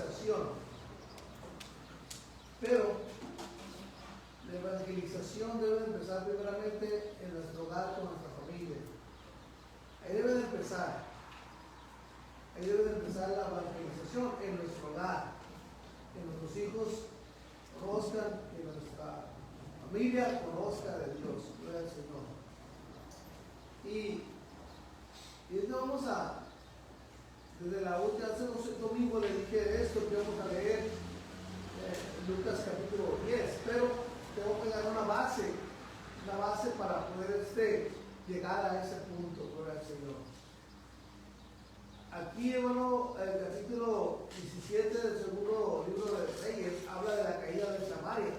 evangelización. Pero la evangelización debe empezar primeramente en nuestro hogar, con nuestra familia. Ahí debe de empezar. Ahí debe de empezar la evangelización en nuestro hogar. Que nuestros hijos conozcan, que nuestra familia conozca de Dios. Gloria al Señor. Y esto vamos a, desde la última, hace un domingo le dije esto, que vamos a leer Lucas capítulo 10, pero tengo que dar una base para poder llegar a ese punto, gloria al Señor. Aquí, bueno, el capítulo 17 del segundo libro de Reyes habla de la caída de Samaria.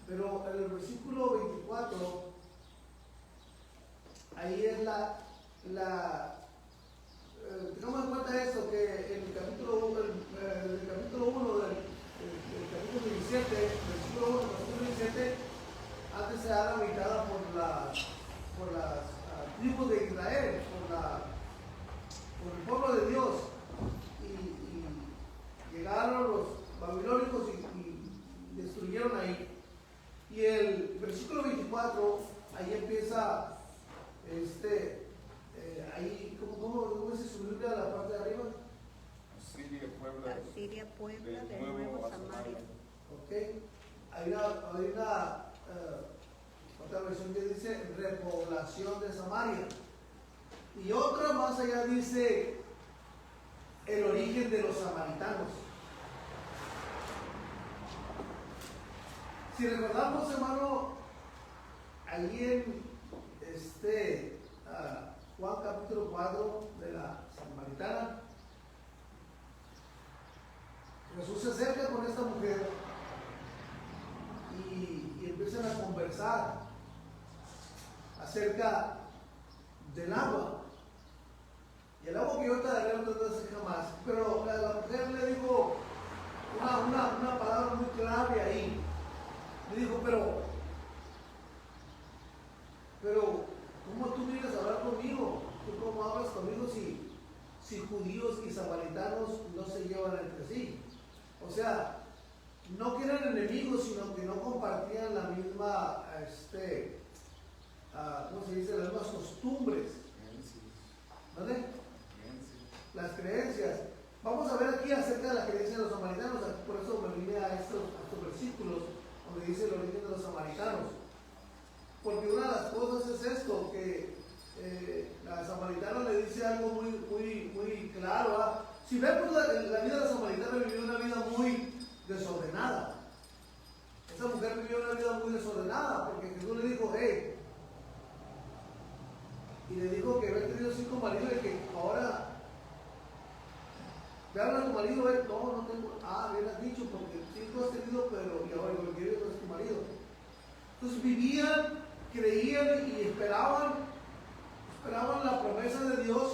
Pero en el versículo 24, ahí es tengamos en cuenta eso, que en el capítulo 1 del capítulo 17, versículo 1 del capítulo 17, antes se era habitada por las tribus de Israel, por el pueblo de Dios, y llegaron los babilónicos y destruyeron ahí. Y el versículo 24, ahí empieza ahí, ¿cómo dice su Biblia, la parte de arriba? Asiria, Puebla, de nuevo Samaria. Ok, hay una otra versión que dice repoblación de Samaria. Y otra más allá dice el origen de los samaritanos. Si recordamos, hermano, allí en Juan capítulo 4 de la Samaritana, Jesús se acerca con esta mujer y empiezan a conversar acerca del agua. Y el agua que yo te daré no te doy jamás. Pero la mujer le dijo una palabra muy clave ahí. Le dijo, pero ¿cómo tú vienes a hablar conmigo? ¿Tú cómo hablas conmigo si judíos y samaritanos no se llevan entre sí? O sea, no que eran enemigos, sino que no compartían la misma, ¿cómo se dice? Las mismas costumbres. ¿Vale? Las creencias. Vamos a ver aquí acerca de la creencia de los samaritanos. Por eso me vine a estos versículos donde dice el origen de los samaritanos. Porque una de las cosas es esto, que la samaritana le dice algo muy claro. ¿Ah? Si vemos la vida de la samaritana, vivió una vida muy desordenada. Esa mujer vivió una vida muy desordenada, porque Jesús le dijo, hey, y le dijo que había tenido 5 maridos y que ahora ve a hablar a tu marido, no tengo, bien has dicho, porque 5 has tenido, pero y ahora lo que quiero no es tu marido. Entonces vivían, creían y esperaban la promesa de Dios,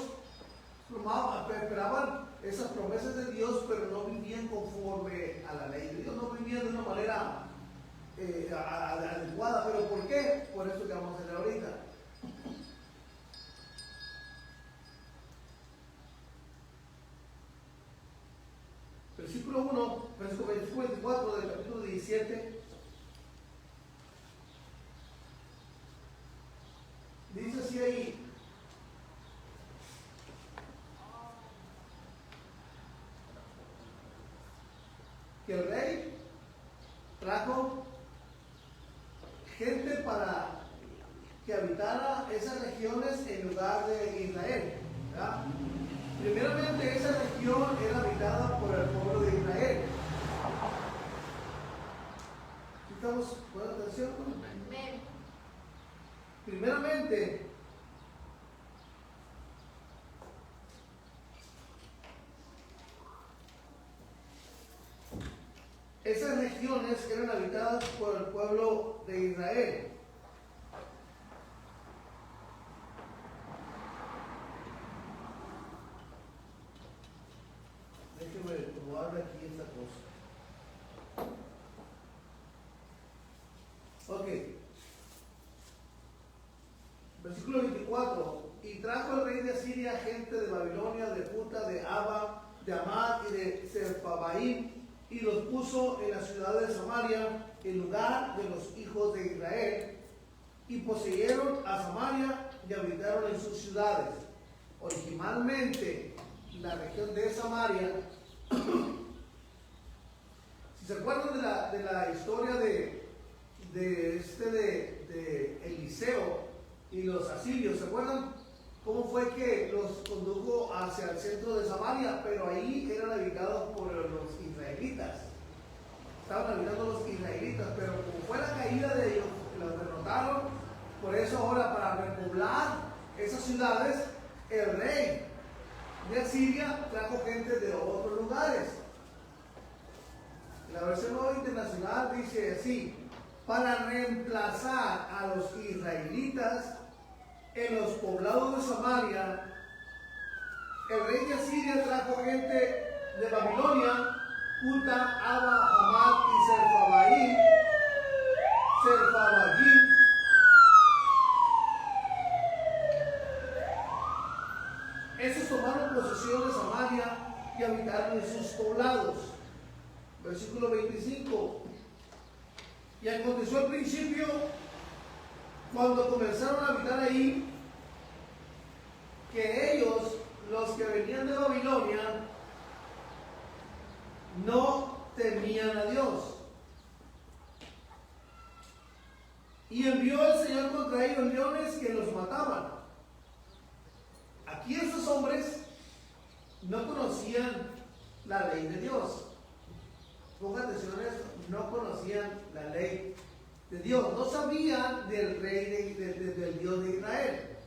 esperaban esas promesas de Dios, pero no vivían conforme a la ley de Dios, no vivían de una manera adecuada. ¿Pero por qué? Por eso que vamos a hacer ahorita. Versículo 1, versículo 24 del capítulo 17. Dice así ahí: que el rey trajo gente para que habitara esas regiones en lugar de Israel, ¿verdad? Primeramente, esa región era habitada por el pueblo de Israel. ¿Estamos poniendo atención? Primeramente, esas regiones eran habitadas por el pueblo de Israel. Déjeme acomodar aquí esta cosa. Ok. Versículo 24. Y trajo el rey de Asiria gente de Babilonia, de Puta, de Aba, de Amad y de Sefarvaim, y los puso en la ciudad de Samaria, en lugar de los hijos de Israel, y poseyeron a Samaria y habitaron en sus ciudades. Originalmente, la región de Samaria, si se acuerdan de la historia de Eliseo y los asirios, ¿se acuerdan? ¿Cómo fue que los condujo hacia el centro de Samaria? Pero ahí eran habitados por los israelitas. Estaban habitando los israelitas, pero como fue la caída de ellos, los derrotaron. Por eso ahora, para repoblar esas ciudades, el rey de Asiria trajo gente de otros lugares. La versión nueva internacional dice así: para reemplazar a los israelitas en los poblados de Samaria, el rey de Asiria trajo gente de Babilonia, Cuta, Abba, Hamad y Sefarvaim. Esos tomaron posesión de Samaria y habitaron en sus poblados. Versículo 25. Y aconteció al principio, cuando comenzaron a habitar ahí, que ellos, los que venían de Babilonia, no temían a Dios. Y envió el Señor contra ellos leones que los mataban. Aquí estos hombres no conocían la ley de Dios. Ponga atención a esto, no conocían la ley de Dios, no sabían del rey del Dios de Israel.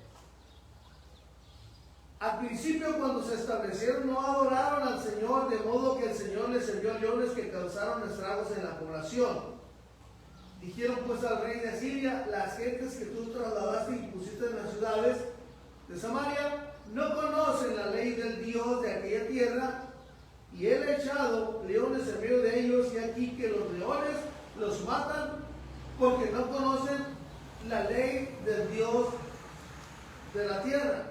Al principio, cuando se establecieron, no adoraron al Señor, de modo que el Señor les envió leones que causaron estragos en la población. Dijeron pues al rey de Asiria: las gentes que tú trasladaste y pusiste en las ciudades de Samaria no conocen la ley del Dios de aquella tierra, y él ha echado leones en medio de ellos, y aquí que los leones los matan, porque no conocen la ley del Dios de la tierra.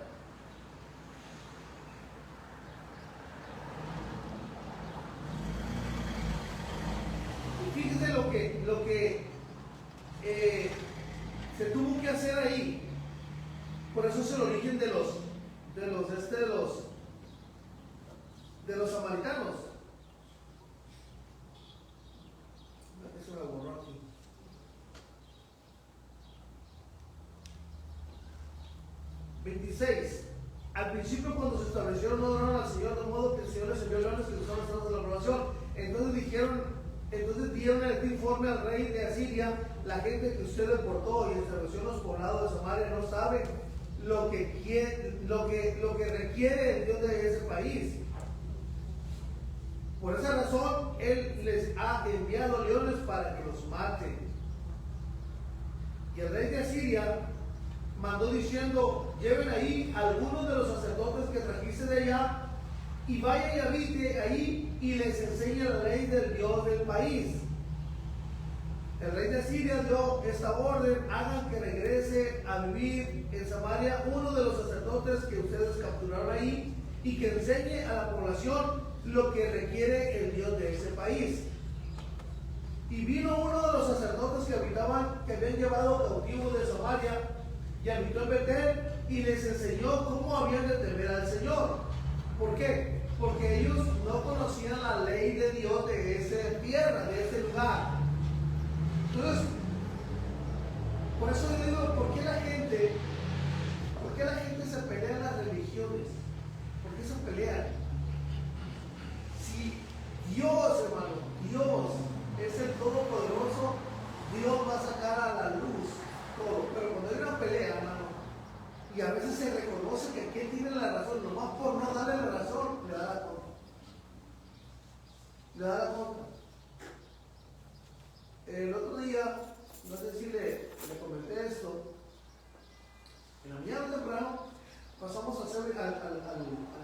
Y fíjense lo que se tuvo que hacer ahí. Por eso es el origen de los samaritanos. Eso me borró aquí. Al principio, cuando se establecieron, no adoraron al Señor, de modo que el Señor les envió leones que causaron estragos de la población. Entonces dieron este informe al rey de Asiria: la gente que usted deportó y estableció en los poblados de Samaria no sabe lo que requiere el Dios de ese país. Por esa razón, Él les ha enviado leones para que los maten. Y el rey de Asiria mandó diciendo: lleven ahí algunos de los sacerdotes que trajiste de allá, y vaya y habite ahí, y les enseñe la ley del Dios del país. El rey de Asiria dio esta orden: hagan que regrese a vivir en Samaria uno de los sacerdotes que ustedes capturaron ahí, y que enseñe a la población lo que requiere el Dios de ese país. Y vino uno de los sacerdotes que habían llevado cautivos de Samaria, y habitó en Betel, y les enseñó cómo habían de temer al Señor. ¿Por qué? Porque ellos no conocían la ley de Dios de esa tierra, de ese lugar. Entonces, por eso yo digo: ¿por qué la gente se pelea en las religiones? ¿Por qué se pelean? Si Dios, hermano, Dios es el Todopoderoso, Dios va a sacar a la luz todo. Pero cuando hay una pelea, hermano, y a veces se reconoce que aquel tiene la razón, nomás por no darle la razón, le da la contra. Le da la contra. El otro día, no sé si le comenté esto, en la mañana temprano pasamos a hacer al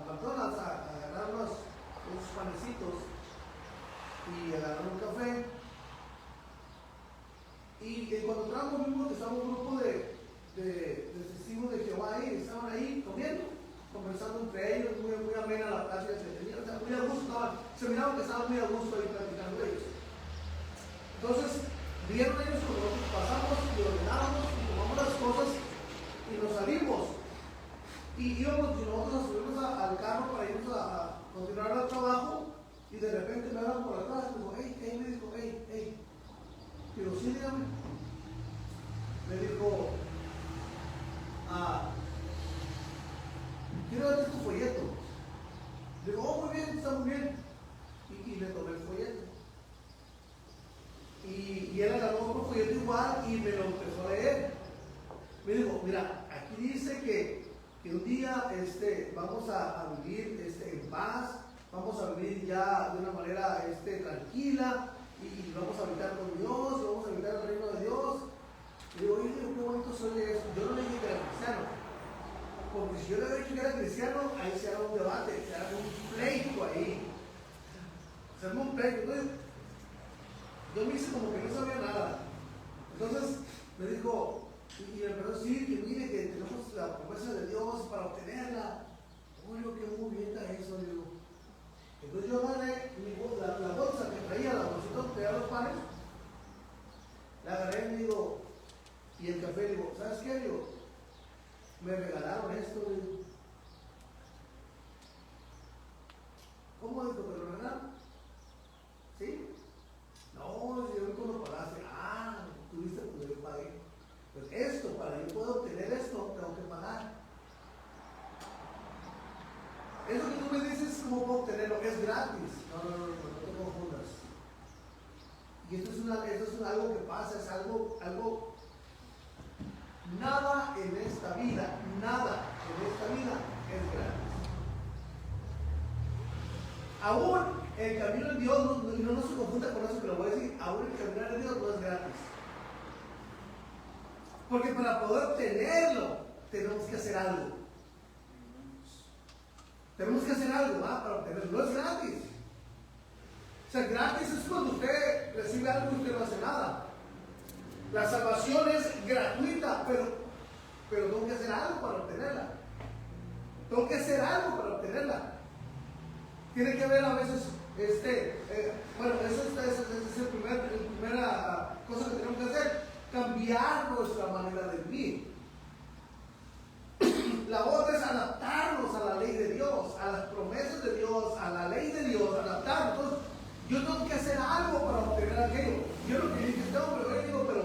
McDonald's a agarrar unos panecitos y agarrar un café. Y cuando entramos vimos que estaba un grupo de testigos de Jehová ahí, estaban ahí comiendo, conversando entre ellos, muy amena la plática que tenían, o sea, muy a se miraban que estaban muy a gusto ahí platicando ellos. Entonces, vieron ellos como nosotros pasamos y ordenamos y tomamos las cosas y nos salimos. Y íbamos nosotros a subirnos al carro para irnos a continuar el trabajo y de repente me hablan por atrás y digo, hey, me dijo, hey. Digo, sí, dígame. Me dijo, quiero darte tu folleto. Digo, muy bien, está muy bien. Y le tomé el folleto. Y él agarró otro folleto igual y me lo empezó a leer. Me dijo, mira, aquí dice que un día vamos a vivir en paz, vamos a vivir ya de una manera tranquila y vamos a habitar con Dios, vamos a habitar el reino de Dios. Y digo, oye, qué bonito soy eso. Yo no le dije que era cristiano, porque si yo le había dicho que era cristiano, ahí se hará un debate, se hará un pleito ahí. Se hará un pleito. Entonces, yo me hice como que no sabía nada. Entonces me dijo, y me empezó a decir que mire que tenemos la promesa de Dios para obtenerla. Oye, qué muy bien está eso, digo. Entonces yo agarré la bolsa que traía, la bolsita donde traía los panes, la agarré y me digo, y el café, digo, ¿sabes qué? Digo, me regalaron esto, digo. ¿Cómo dijo? ¿Te lo regalaron? ¿Sí? No, si yo lo pagaste. Tuviste que yo pagué. Pues esto, para yo poder obtener esto, tengo que pagar. Eso que tú me dices, ¿cómo puedo obtenerlo? Es gratis. No te confundas. Y esto es algo que pasa, es algo, nada en esta vida es gratis. Aún el camino de Dios, no se confunda con eso que lo voy a decir, aún el caminar de Dios no es gratis. Porque para poder obtenerlo, tenemos que hacer algo. Tenemos que hacer algo para obtenerlo. No es gratis. O sea, gratis es cuando usted recibe algo y usted no hace nada. La salvación es gratuita, pero tengo que hacer algo para obtenerla. Tengo que hacer algo para obtenerla. Tiene que ver a veces, esa es la primera cosa que tenemos que hacer, cambiar nuestra manera de vivir. La otra es adaptarnos a la ley de Dios, a las promesas de Dios, a la ley de Dios, adaptarnos. Entonces, yo tengo que hacer algo para obtener aquello. Yo lo que dije, pero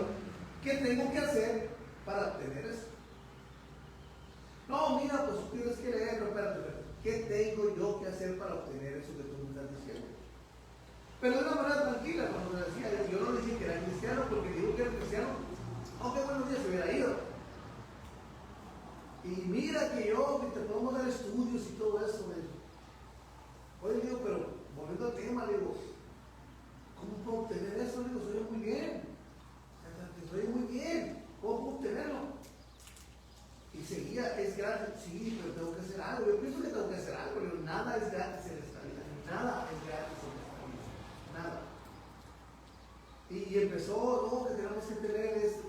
¿qué tengo que hacer para obtener eso? No, mira, pues tú tienes que leer, espérate. ¿Qué tengo yo que hacer para obtener eso que tú me estás diciendo? Pero de una manera tranquila, cuando me decía, yo no le dije que era cristiano porque digo que era cristiano, aunque buenos días se hubiera ido. Y mira que te podemos dar estudios y todo eso. Oye, digo, pero volviendo al tema, digo, ¿cómo puedo obtener eso? Digo, soy muy bien. Soy muy bien. ¿Cómo puedo obtenerlo? Y seguía, es gratis, sí, pero tengo que hacer algo. Yo pienso que tengo que hacer algo, pero nada es gratis en esta vida. Nada es gratis en esta vida. Nada. Y empezó, que tenemos que tener esto.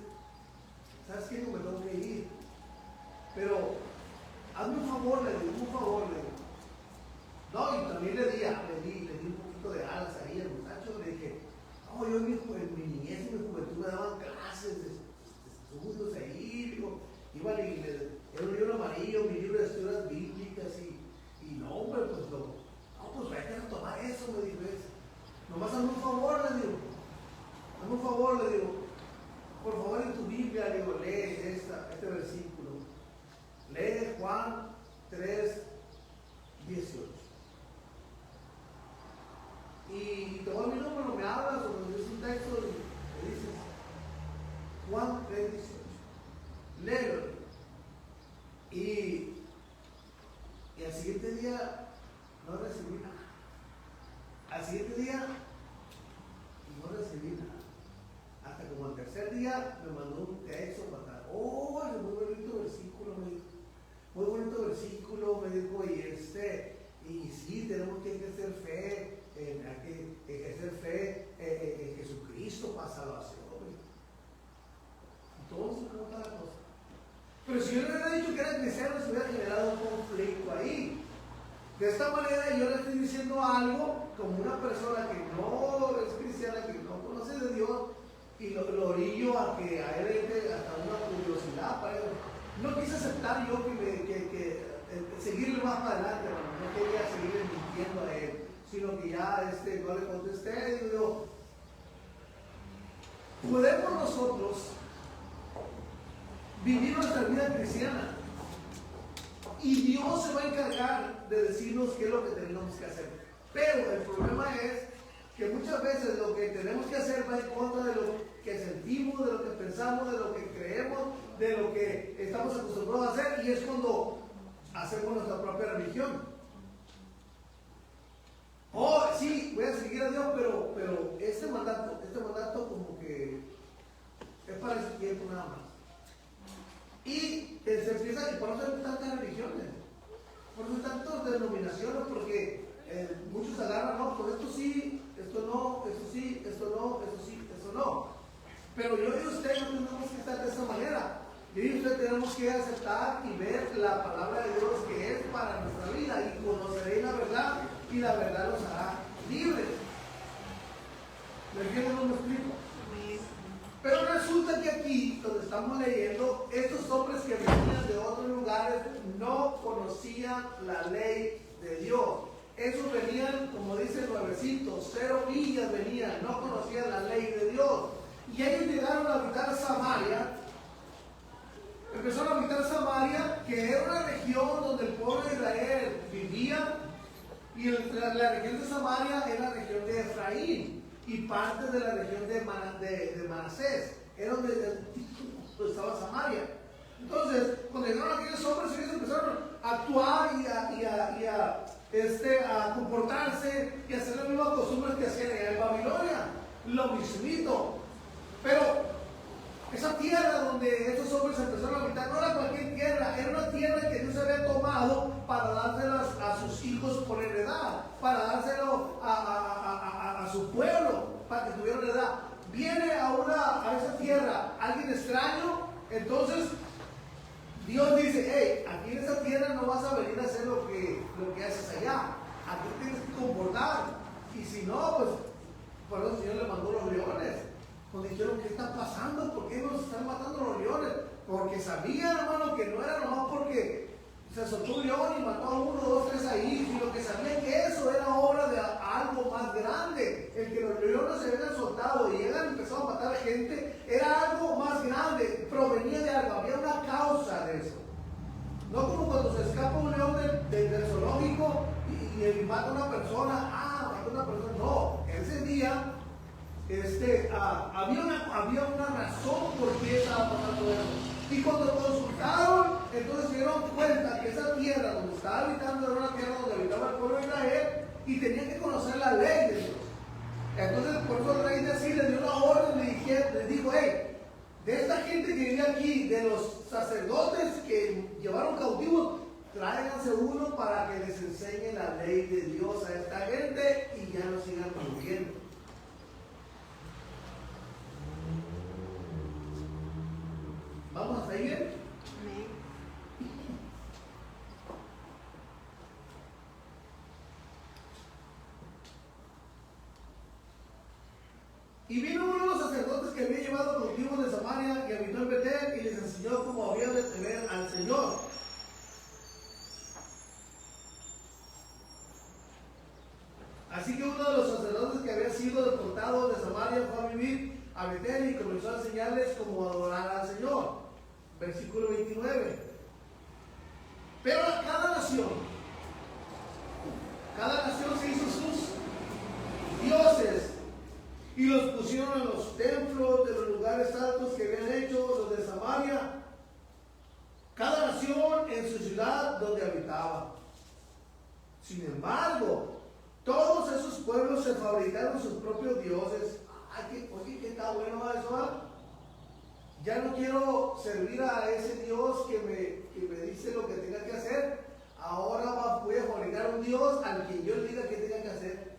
¿Sabes qué? No me tengo que ir. Pero, hazme un favor, le digo. No, y también le di un poquito de alas ahí al muchacho. Le dije, no, yo en mi niñez y mi juventud me daban clases de estudios ahí, digo. Iban y era un libro amarillo, mi libro de estudios bíblicas y no, hombre, pues vete a tomar eso, me dijo eso. Nomás hazme un favor, le digo. Por favor en tu Biblia, le digo, lee este versículo. Lee Juan 3:18. Y te doy mi número, me hablas o me dices un texto y me dices Juan 3:18. Léelo. Y al siguiente día no recibí nada. Al siguiente día no recibí nada. Hasta como al tercer día me mandó un texto para atrás. Oh, es muy bonito versículo, me dijo. Muy bonito versículo, me dijo, y sí, tenemos que ejercer fe, en Jesucristo para salvación. Entonces, ¿cómo está la cosa? Pero si yo le hubiera dicho que era cristiano, se hubiera generado un conflicto ahí. De esta manera yo le estoy diciendo haciendo algo como una persona que no es cristiana, que no conoce de Dios, y lo orillo a que a él entre hasta una curiosidad para él. No quise aceptar yo seguirle más para adelante, no quería seguirle mintiendo a él, sino que ya no le contesté, digo yo, podemos nosotros vivir nuestra vida cristiana y Dios se va a encargar de decirnos qué es lo que tenemos que hacer. Pero el problema es que muchas veces lo que tenemos que hacer va en contra de lo que sentimos, de lo que pensamos, de lo que creemos, de lo que estamos acostumbrados a hacer, y es cuando hacemos nuestra propia religión. Oh, sí, voy a seguir a Dios, pero este mandato como que es para ese tiempo nada más. Y se empieza, y por eso hay tantas religiones, por eso hay tantas denominaciones, porque muchos agarran, no, pues esto sí, esto no, esto sí, esto no, esto sí, esto no. Pero yo y usted no tenemos que estar de esa manera. Yo y usted tenemos que aceptar y ver la palabra de Dios que es para nuestra vida, y conoceréis la verdad, y la verdad los hará libres. ¿Me entienden? ¿No me explico? Pero resulta que aquí, donde estamos leyendo, estos hombres que venían de otros lugares no conocían la ley de Dios. Esos venían, como dice el nuevecito, 0 millas venían, no conocían la ley de Dios. Y ellos llegaron a habitar Samaria. Empezaron a habitar Samaria, que era una región donde el pueblo de Israel vivía, y la región de Samaria era la región de Efraín y parte de la región de Manasés. Era donde estaba Samaria. Entonces, cuando llegaron aquellos hombres, ellos empezaron a actuar a comportarse y a hacer las mismas costumbres que hacían allá en Babilonia, lo mismito. Pero esa tierra donde estos hombres empezaron a habitar no era cualquier tierra, era una tierra que Dios había tomado para dárselas a sus hijos por heredad, para dárselo a su pueblo, para que tuvieran heredad. Viene a esa tierra alguien extraño, entonces Dios dice, hey, aquí en esa tierra no vas a venir a hacer lo que haces allá, aquí tienes que comportar, y si no, pues por eso el Señor le mandó los leones. Cuando dijeron, ¿qué está pasando? ¿Por qué nos están matando los leones? Porque sabían, hermano, que no era nomás porque se soltó un león y mató a 1, 2, 3 ahí, sino que sabían que eso era obra de algo más grande. El que los leones se habían soltado y hayan empezado a matar a gente era algo más grande, provenía de algo, había una causa de eso. No como cuando se escapa un león del zoológico y mata a una persona, mata a una persona, no, ese día había una razón por qué estaba pasando eso. Y cuando consultaron, entonces se dieron cuenta que esa tierra donde estaba habitando era una tierra donde habitaba el pueblo de Israel y tenían que conocer la ley de Dios. Entonces, por eso el rey de Asiria le dio una orden, le dijo, hey, de esta gente que vive aquí, de los sacerdotes que llevaron cautivos, tráiganse uno para que les enseñe la ley de Dios a esta gente y ya no sigan muriendo. ¿Vamos hasta ahí bien? Y vino uno de los sacerdotes que había llevado cautivos de Samaria y habitó en Betel y les enseñó cómo había de temer al Señor. Así que uno de los sacerdotes que había sido deportado de Samaria fue a vivir a Betel y comenzó a enseñarles cómo adorar al Señor. Versículo 29. Pero cada nación se hizo sus dioses y los pusieron en los templos de los lugares altos que habían hecho los de Samaria, cada nación en su ciudad donde habitaba. Sin embargo, todos esos pueblos se fabricaron sus propios dioses. Oye, ¿qué está bueno eso? Ya no quiero servir a ese Dios que me dice lo que tenga que hacer. Ahora voy a fabricar un Dios al que yo le diga qué tenga que hacer.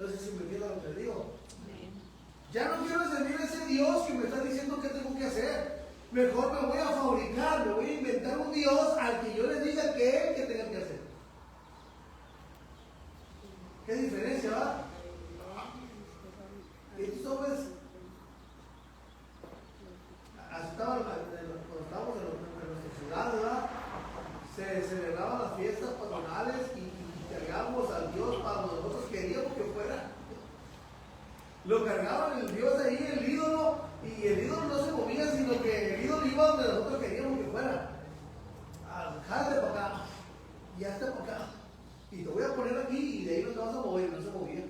No sé si me entiendo lo que digo. Ya no quiero servir a ese Dios que me está diciendo qué tengo que hacer. Mejor me voy a fabricar, me voy a inventar un Dios al que yo le diga qué tenga que hacer. ¿Qué diferencia, va? Estos hombres estaban cuando estábamos en nuestra ciudad, ¿verdad? Se celebraban las fiestas patronales y cargábamos al Dios para donde nosotros queríamos que fuera. Lo cargaban el Dios ahí, el ídolo, y el ídolo no se movía, sino que el ídolo iba donde nosotros queríamos que fuera. Jálate para acá, y hazte para acá, y te voy a poner aquí, y de ahí no te vas a mover, no se movía.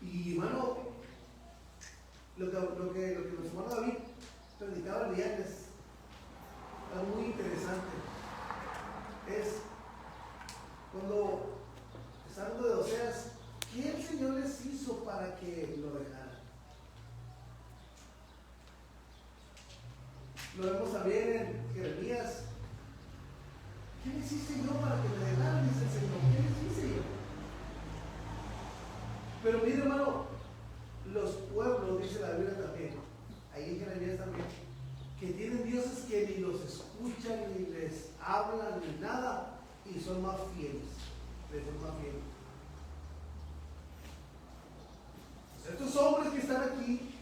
Y hermano, lo que nuestro hermano David predicaba el viernes, algo muy interesante, es cuando está hablando de Oseas, ¿qué el Señor les hizo para que lo dejaran? Lo vemos también en Jeremías. ¿Qué les hice yo para que me dejaran? Dice el Señor. ¿Qué les hice yo? Pero mire, hermano, los pueblos, dice la Biblia también, ahí en Jeremías también, que tienen dioses que ni los escuchan, ni les hablan, ni nada, y son más fieles. Les son más fieles. Estos hombres que están aquí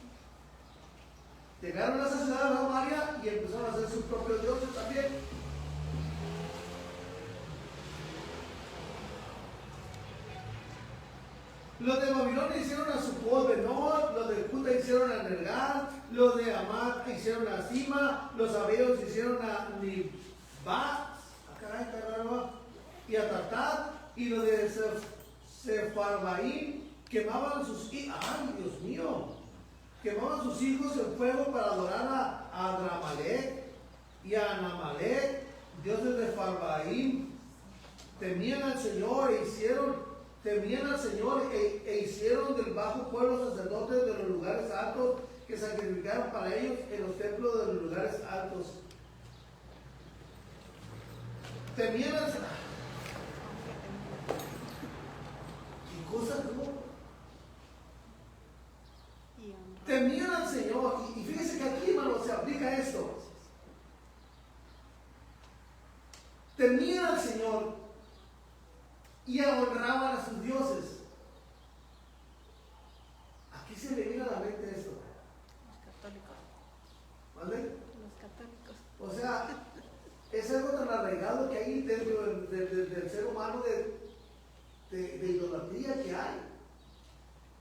llegaron a esa ciudad de Samaria y empezaron a hacer sus propios dioses también. Los de Babilonia hicieron a Sucot Benor, los de Juda hicieron a Nergal, los de Amat hicieron a Sima, los sabeos hicieron a Nibat, y a Tatat, y los de Sefarbaim quemaban sus hijos. ¡Ay, Dios mío! Quemaban sus hijos en fuego para adorar a Adramalek y a Anamalek, dioses de Farbaim. Temían al Señor e hicieron del bajo pueblo sacerdotes de los lugares altos que sacrificaron para ellos en los templos de los lugares altos. Temían al Señor. ¿Qué cosa tuvo? Temían al Señor, y fíjese que aquí, hermano, se aplica esto. Temían al Señor y honraban a sus dioses. Aquí se le viene a la mente esto. Los católicos. ¿Vale? Los católicos. O sea, es algo tan arraigado que hay dentro del ser humano de idolatría que hay.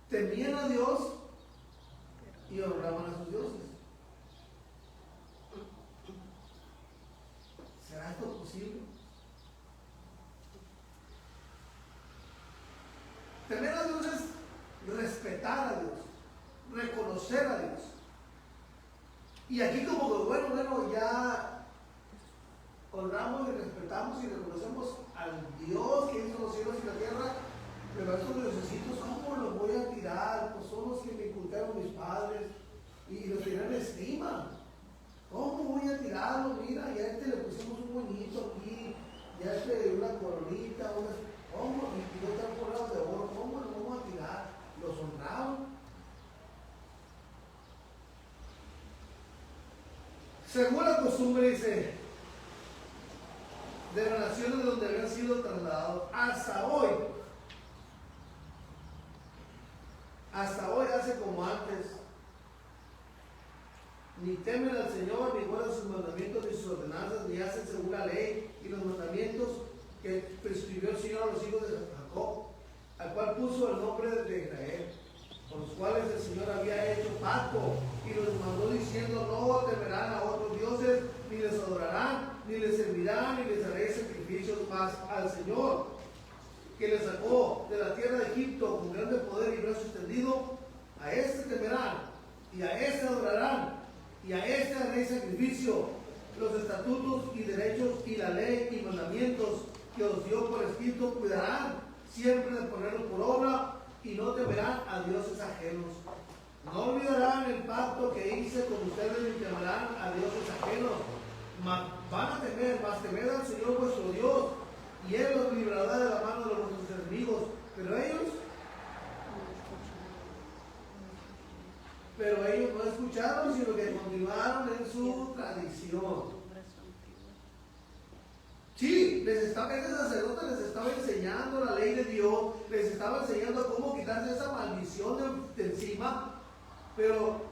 Temían a Dios y honraban a sus dioses. ¿Será esto posible? Temer a Dios es respetar a Dios, reconocer a Dios. Y aquí como que bueno, ya honramos y respetamos y reconocemos al Dios que hizo los cielos y la tierra, pero a estos diosesitos, ¿cómo los voy a tirar? Pues son los que me inculcaron mis padres y los tienen en estima. ¿Cómo voy a tirarlos? Mira, ya a este le pusimos un moñito aquí, ya a este una coronita, ¿cómo? Y yo están forrados de oro, ¿cómo los vamos a tirar? Los honraban. Según la costumbre, dice, de las naciones de donde habían sido trasladados hasta hoy, hace como antes, ni temen al Señor, ni guardan sus mandamientos, ni sus ordenanzas, ni hacen según la ley y los mandamientos que prescribió el Señor a los hijos de Jacob, al cual puso el nombre de Israel, con los cuales el Señor había hecho pacto y los mandó diciendo: no temerán a otros dioses, ni les adorarán, ni les servirán, ni les haré sacrificios, más al Señor, que les sacó de la tierra de Egipto con grande poder y brazo extendido. A este temerán, y a este adorarán, y a este haré sacrificio. Los estatutos y derechos y la ley y mandamientos que os dio por escrito cuidarán siempre de ponerlos por obra, y no temerán a dioses ajenos. No olvidarán el pacto que hice con ustedes, ni temerán a dioses ajenos. Van a temer, mas temed al Señor vuestro Dios, y Él los librará de la mano de vuestros enemigos. Pero ellos no escucharon, sino que continuaron en su tradición. Sí, este sacerdote les estaba enseñando Dios, les estaba enseñando cómo quitarse esa maldición de encima, pero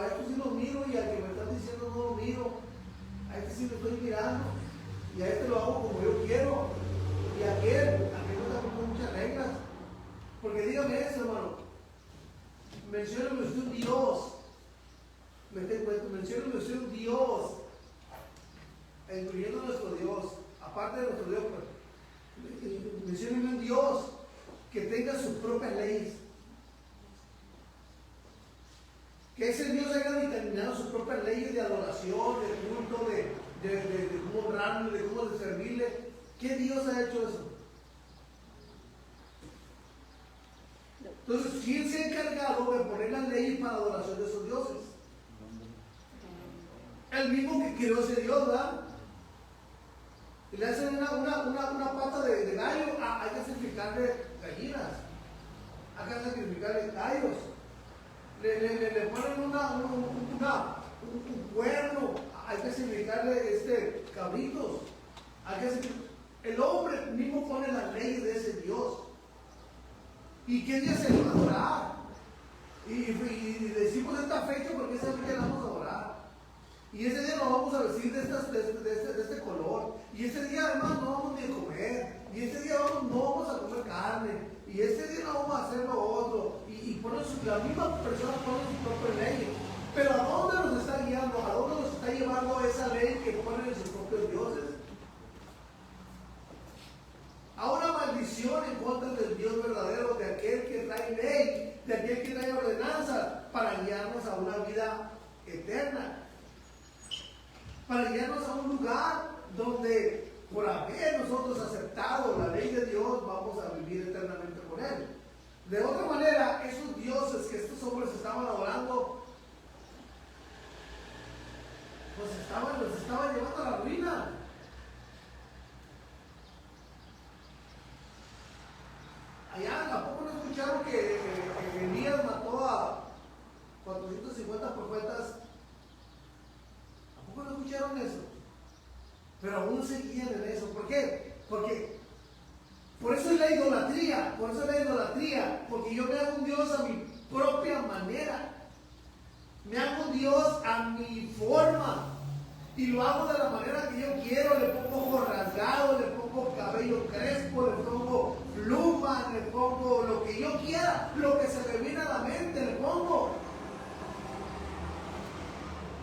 a esto sí lo miro y al que me están diciendo no lo miro, a este sí lo estoy mirando y a este lo hago como yo quiero y a aquel no tengo muchas reglas, porque dígame eso, hermano, mencióneme usted un Dios, mencióneme usted un Dios, incluyendo nuestro Dios, aparte de nuestro Dios, pues, mencióneme un Dios que tenga sus propias leyes. Que ese Dios haya determinado sus propias leyes de adoración, de culto, de cómo honrarle, de cómo servirle. ¿Qué Dios ha hecho eso? Entonces, ¿quién se ha encargado de poner las leyes para la adoración de esos dioses? El mismo que creó ese Dios, ¿verdad? Y le hacen una pata de gallo, hay que sacrificarle gallinas, hay que sacrificarle gallos. Le ponen un cuerno, hay que sacrificarle cabritos. El hombre mismo pone las leyes de ese Dios. ¿Y qué día se le va a adorar? Y decimos esta fecha porque esa fecha la vamos a adorar. Y ese día nos vamos a vestir de este color. Y ese día además no vamos ni a comer. Y ese día no vamos a comer carne. Y ese día no vamos a hacer lo otro. Y la misma persona pone sus propias leyes. Pero ¿a dónde nos está guiando? ¿A dónde nos está llevando esa ley que ponen sus propios dioses? A una maldición en contra del Dios verdadero, de aquel que trae ley, de aquel que trae ordenanza para guiarnos a una vida eterna. Para guiarnos a un lugar donde, por haber nosotros aceptado la ley de Dios, vamos a vivir eternamente con Él. De otra manera, esos dioses que estos hombres estaban adorando, pues los estaban llevando a la ruina. Allá, ¿a poco no escucharon que Elías mató a 450 profetas? ¿A poco no escucharon eso? Pero aún seguían en eso. ¿Por qué? Porque por eso es la idolatría. Porque yo me hago un Dios a mi propia manera. Me hago un Dios a mi forma. Y lo hago de la manera que yo quiero. Le pongo ojo rasgado, le pongo cabello crespo, le pongo pluma, le pongo lo que yo quiera, lo que se me viene a la mente, le pongo.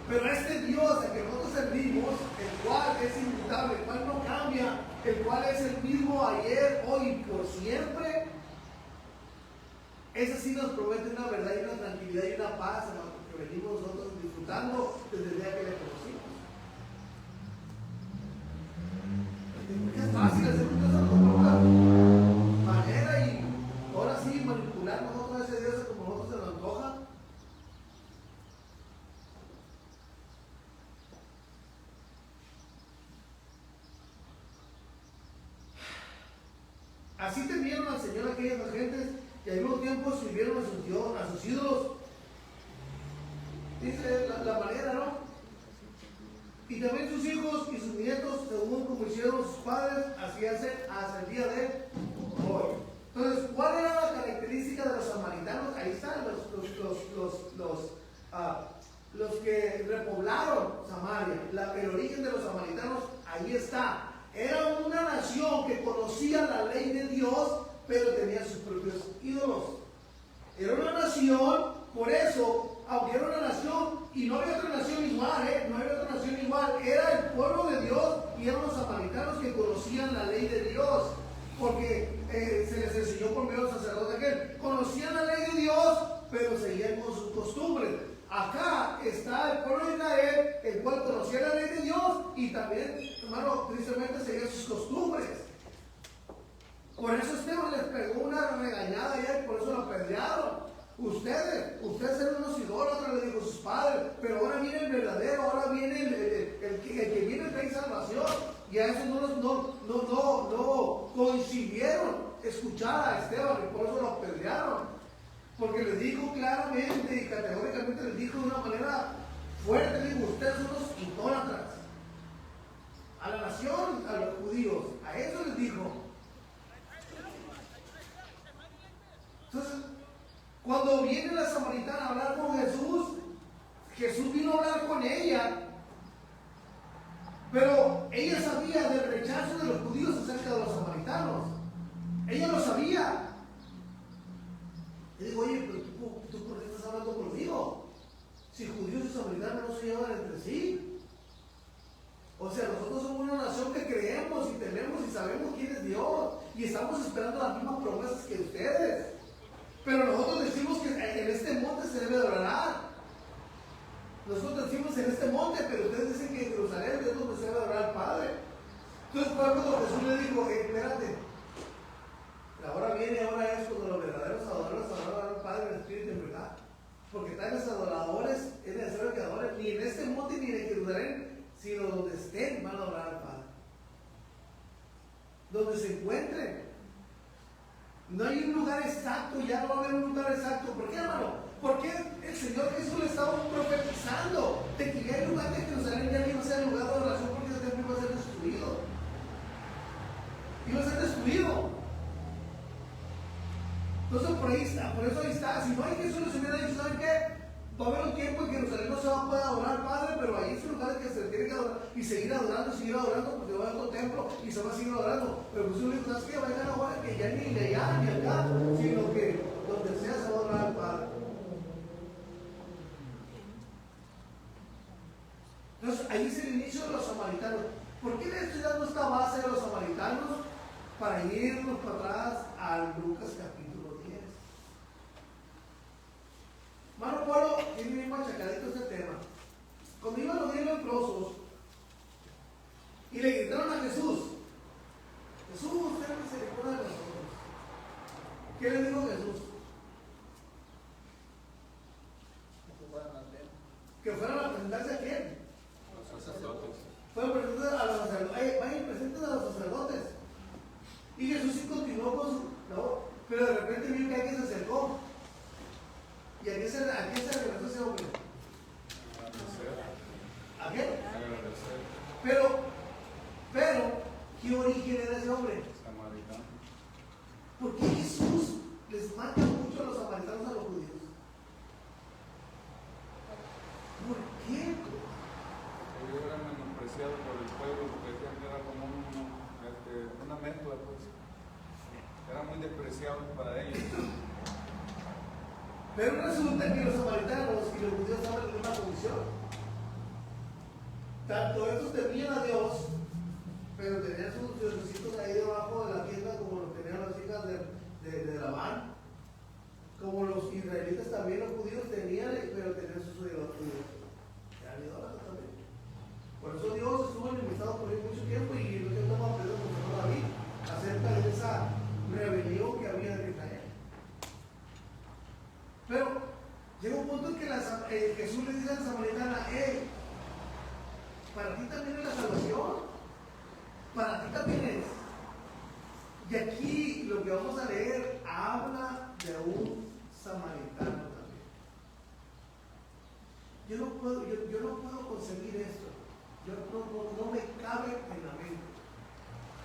Pero este Dios al que nosotros servimos, el cual es inmutable, el cual no cambia, el cual es el mismo ayer, hoy y por siempre, ese sí nos promete una verdad y una tranquilidad y una paz, hermano, que venimos nosotros disfrutando desde el día que le conocimos. Porque es fácil hacer un Dios a nuestra manera y ahora sí manipular nosotros a ese Dios como nosotros se nos antoja. Así temieron al Señor aquellas gentes que al mismo tiempo sirvieron a sus ídolos. Dice la manera, ¿no? Y también sus hijos y sus nietos, según como hicieron sus padres, así hacen hasta el día de hoy. Entonces, ¿cuál era la característica de los samaritanos? Ahí están los que repoblaron Samaria. El origen de los samaritanos, ahí está. Era una nación que conocía la ley de Dios, pero tenía sus propios ídolos. Era una nación, por eso, aunque era una nación, y no había otra nación igual, no había otra nación igual, era el pueblo de Dios y eran los samaritanos que conocían la ley de Dios, porque se les enseñó por medio del sacerdote aquel. Conocían la ley de Dios, pero seguían con sus costumbres. Acá está el pueblo de Israel, el cual conocía la ley de Dios y también, hermano, tristemente seguía sus costumbres. Por eso Esteban les pegó una regañada ayer, por eso lo apedrearon. Ustedes eran unos idólatras, le dijo sus padres, pero ahora viene el verdadero, ahora viene el que viene trae salvación. Y a eso no coincidieron escuchar a Esteban y por eso lo apedrearon. Porque les dijo claramente y categóricamente, les dijo de una manera fuerte, les dijo, ustedes son unos idólatras. A la nación, a los judíos, a eso les dijo. la samaritana a hablar con Jesús, Jesús vino a hablar con ella, pero ella sabía del rechazo de los judíos acerca de los samaritanos. Ella lo sabía. Y digo, oye, pero tú ¿por qué estás hablando conmigo? Si judíos y samaritanos no se llevan entre sí. O sea, nosotros somos una nación que creemos y tememos y sabemos quién es Dios. Y estamos esperando las mismas promesas que ustedes. Pero nosotros decimos que en este monte se debe adorar. Nosotros decimos en este monte, pero ustedes dicen que en Jerusalén es donde se debe adorar al Padre. Entonces, por ejemplo, Jesús le dijo, espérate, la hora viene, ahora es cuando los verdaderos adoradores adoran al Padre en espíritu y en verdad. Porque tales adoradores es necesario que adoren ni en este monte ni en Jerusalén, sino donde estén van a adorar al Padre. Donde se encuentren. No hay un lugar exacto, ya no va a haber un lugar exacto. ¿Por qué, hermano? Porque el Señor Jesús le estaba profetizando de que ya el lugar de Jerusalén ya no iba a ser el lugar de adoración porque ese templo iba a ser destruido. Iba a ser destruido. Entonces por ahí está, por eso ahí está. Si no hay Jesús les hubiera dicho, ¿saben qué? Va a haber un tiempo en que Jerusalén no se va a poder adorar al Padre, pero ahí es el lugar en que se tiene que adorar y seguir adorando porque va a haber otro templo y se va a seguir adorando. Pero Jesús le dijo, ¿sabes qué? Vayan ahora que ya ni allá ni acá, sino que donde sea se va a adorar al Padre. Entonces ahí es el inicio de los samaritanos. ¿Por qué le estoy dando esta base de los samaritanos? Para irnos para atrás a Lucas capítulo 10. Mano Pablo tiene bien machacadito este tema. Cuando iban los 10 leprosos y le gritaron a Jesús, Jesús, ten misericordia de nosotros. ¿Qué le dijo Jesús? Que fueran a presentarse a quién? A los sacerdotes. Fueron a presentarse a los sacerdotes. Vayan presentes a los sacerdotes. Y Jesús sí continuó con su labor, pero de repente vio que alguien se acercó. ¿Y a qué se regresó ese hombre? ¿A qué? Pero, ¿qué origen era ese hombre? Samaritano. ¿Por qué Jesús les marca mucho a los samaritanos a los judíos? ¿Por qué? Ellos eran menospreciados por el pueblo porque decían que era como una mezcla, pues. Eran muy despreciados para ellos. Pero resulta que los samaritanos y los judíos estaban en una condición. Tanto estos temían a Dios, pero tenían sus diosesitos ahí debajo de la tienda, como lo tenían las hijas de Labán. Como los israelitas también, los judíos tenían, pero tenían sus ídolos. Eran idólatras también. Por eso Dios estuvo enemistado por ellos mucho tiempo y lo que estamos aprendiendo con el Señor David acerca de esa rebelión que había en Israel. Pero llega un punto en que Jesús le dice a la samaritana, para ti también es la salvación, para ti también es. Y aquí lo que vamos a leer habla de un samaritano también. Yo no puedo concebir esto. No me cabe en la mente.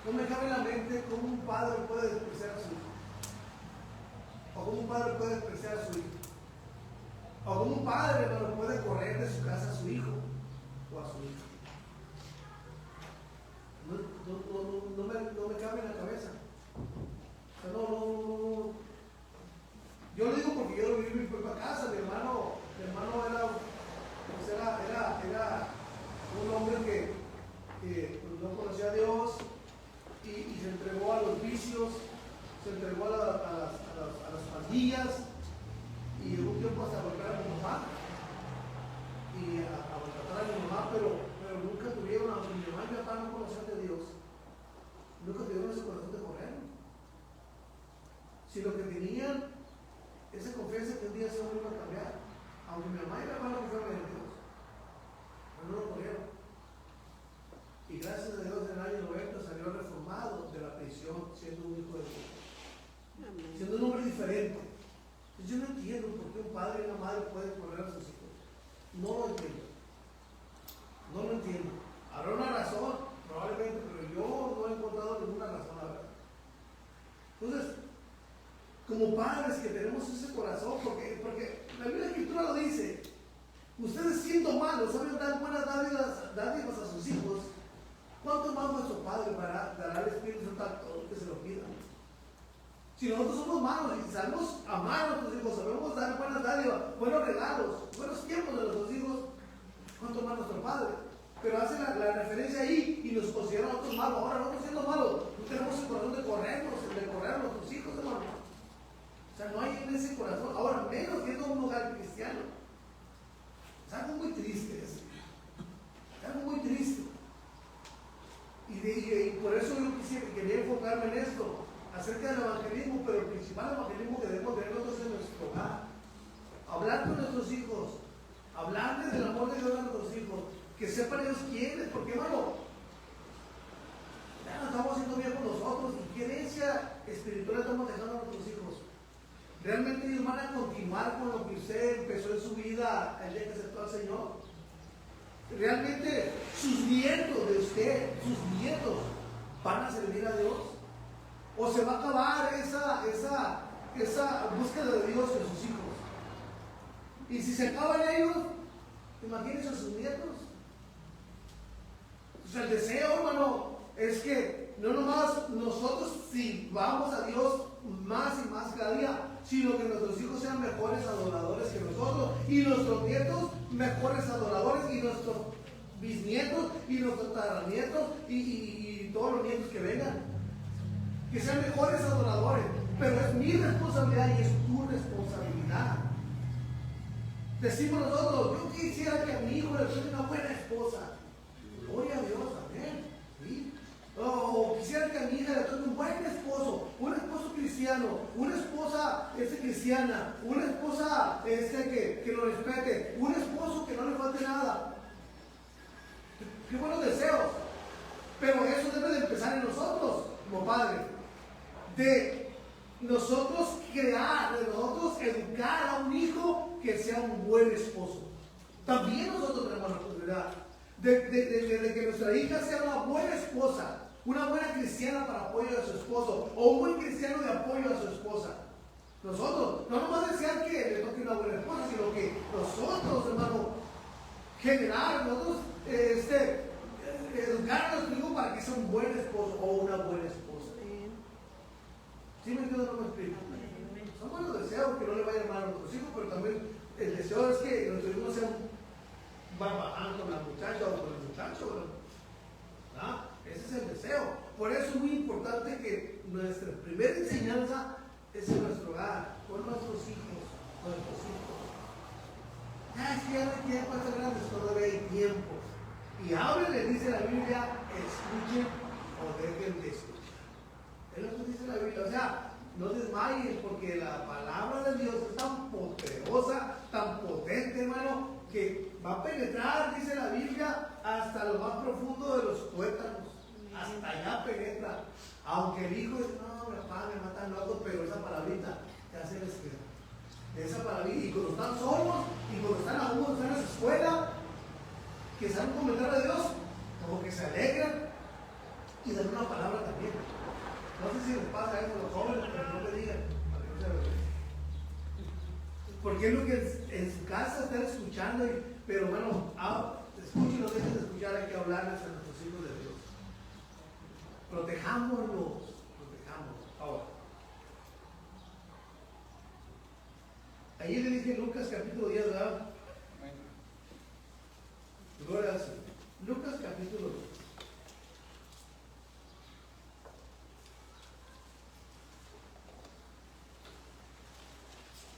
No me cabe en la mente cómo un padre puede despreciar a su hijo. O cómo un padre puede despreciar a su hijo. O cómo un padre no lo puede correr de su casa a su hijo o a su hija. No me cabe en la cabeza. O sea, no. Yo lo digo porque yo lo viví en mi propia casa. Mi hermano era un hombre que no conocía a Dios y se entregó a los vicios, se entregó a las pandillas y en un tiempo hasta golpear a mi mamá y a maltratar a mi mamá, pero nunca tuvieron, aunque mi mamá y mi papá no conocían de Dios, nunca tuvieron ese corazón de correr, sino que tenían esa confianza que un día ese hombre iba a cambiar, aunque mi mamá y mi papá no confiaban en Dios, pero no lo corrieron. Y gracias a Dios en el año 90 salió reformado de la prisión siendo un hijo de Dios, siendo un hombre diferente. Entonces yo no entiendo por qué un padre y una madre pueden correr a sus hijos. No lo entiendo. No lo entiendo. Habrá una razón, probablemente, pero yo no he encontrado ninguna razón, la verdad. Entonces, como padres que tenemos ese corazón, porque la Biblia Escritura lo dice. Ustedes siendo malos saben dar buenas dádivas a sus hijos. ¿Cuánto más nuestro Padre dará al Espíritu Santo a todos los que se lo pidan? Si nosotros somos malos y sabemos amar a nuestros hijos, sabemos dar buenas dádivas, buenos regalos, buenos tiempos de nuestros hijos, ¿cuánto más nuestro Padre? Pero hace la referencia ahí y nos considera a nosotros malos. Ahora nosotros siendo malos, no tenemos el corazón de correr a nuestros hijos, hermano. O sea, no hay en ese corazón. Ahora menos siendo un hogar cristiano. Es algo muy triste eso. Es algo muy triste. Y por eso yo quería enfocarme en esto, acerca del evangelismo, pero el principal evangelismo que debemos tener nosotros en nuestro hogar. Hablar con nuestros hijos, hablarles del amor de Dios a nuestros hijos, que sepan ellos quiénes, porque hermano, ya nos estamos haciendo bien con nosotros y qué herencia espiritual estamos dejando a nuestros hijos. ¿Realmente ellos van a continuar con lo que usted empezó en su vida el día que aceptó al Señor? ¿Realmente sus nietos de usted, sus nietos, van a servir a Dios? ¿O se va a acabar esa búsqueda de Dios en sus hijos? Y si se acaban ellos, imagínense a sus nietos. O sea, el deseo, hermano, es que no nomás nosotros sirvamos a Dios más y más cada día, sino que nuestros hijos sean mejores adoradores que nosotros, y nuestros nietos mejores adoradores, y nuestros bisnietos, y nuestros tataranietos, y todos los nietos que vengan, que sean mejores adoradores. Pero es mi responsabilidad y es tu responsabilidad. Decimos nosotros, yo quisiera que a mi hijo le toque una buena esposa. Gloria a Dios, amén. ¿Sí? O quisiera que a mi hija le toque un buen esposo, un esposo cristiano, una esposa cristiana, una esposa que lo respete, un esposo que no le falte nada. Qué buenos deseos. Pero eso debe de empezar en nosotros, como padres. De nosotros crear, de nosotros educar a un hijo que sea un buen esposo. También nosotros tenemos la responsabilidad de que nuestra hija sea una buena esposa, una buena cristiana para apoyo a su esposo, o un buen cristiano de apoyo a su esposa. Nosotros, no nomás desear que le toque una buena esposa, sino que nosotros, hermano, generar, nosotros educar a nuestro hijo para que sea un buen esposo o una buena esposa. ¿Sí me entiendo? No me explico. Son buenos deseos que no le vayan mal a nuestros hijos, pero también el deseo es que nuestros hijos sean barbajando con la muchacha o con el muchacho, ¿verdad? Ese es el deseo. Por eso es muy importante que nuestra primera enseñanza es en nuestro hogar, con nuestros hijos, Ya es que ya no hay tiempo, hace grandes, todavía hay tiempo. Y háblenle, dice la Biblia, escuchen o dejen de escuchar. Es lo que dice la Biblia. O sea, no desmayes, porque la palabra de Dios es tan poderosa, tan potente, hermano, que va a penetrar, dice la Biblia, hasta lo más profundo de los tuétanos. Hasta allá penetra. Aunque el hijo dice, no, papá, me matan locos, pero esa palabrita ya se les queda. Esa palabrita, y cuando están solos, y cuando están aún, cuando están en la escuela, que saben comentar a Dios, como que se alegran y dan una palabra también. No sé si les pasa eso a los jóvenes, pero no le digan, para que no se avergüencen. Porque es lo que en su casa están escuchando, pero bueno, escuchen, no dejen de escuchar, hay que hablarles a nuestros hijos de Dios. Protejámoslos. Ahora, ahí le dije Lucas capítulo 10, ¿verdad? Gloria al Señor. Lucas capítulo 10.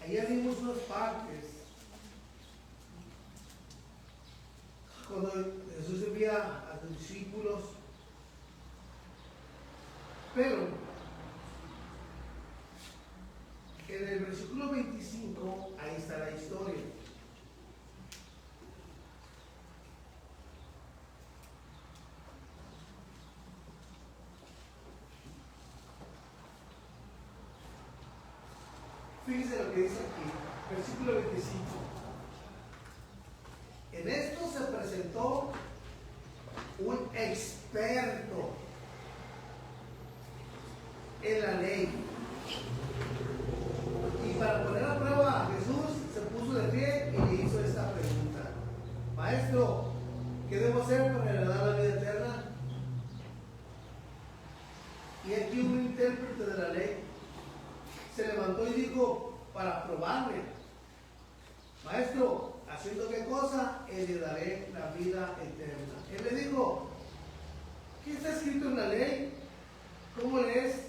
Ahí vimos unas partes cuando Jesús envía a sus discípulos, pero en el versículo 25 ahí está la historia. Fíjense lo que dice aquí, versículo 25. En esto se presentó un experto en la ley, Y aquí un intérprete de la ley se levantó y dijo para probarle: Maestro, ¿haciendo qué cosa? Heredaré la vida eterna. Él le dijo: ¿qué está escrito en la ley? ¿Cómo lees?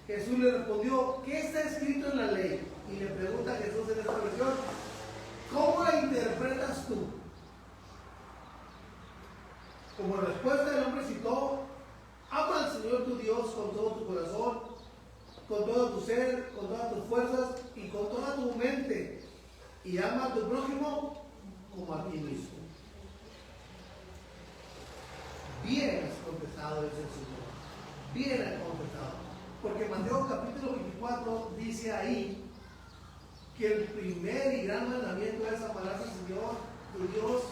Jesús le respondió: ¿qué está escrito en la ley? Y le pregunta a Jesús en esta versión: ¿cómo la interpretas tú? Como respuesta el hombre citó: ama al Señor tu Dios con todo tu corazón, con todo tu ser, con todas tus fuerzas y con toda tu mente, y ama a tu prójimo como a ti mismo. Bien has contestado, dice el Señor. Bien has contestado. Porque Mateo capítulo 24 dice ahí que el primer y gran mandamiento es: amarás al Señor tu Dios.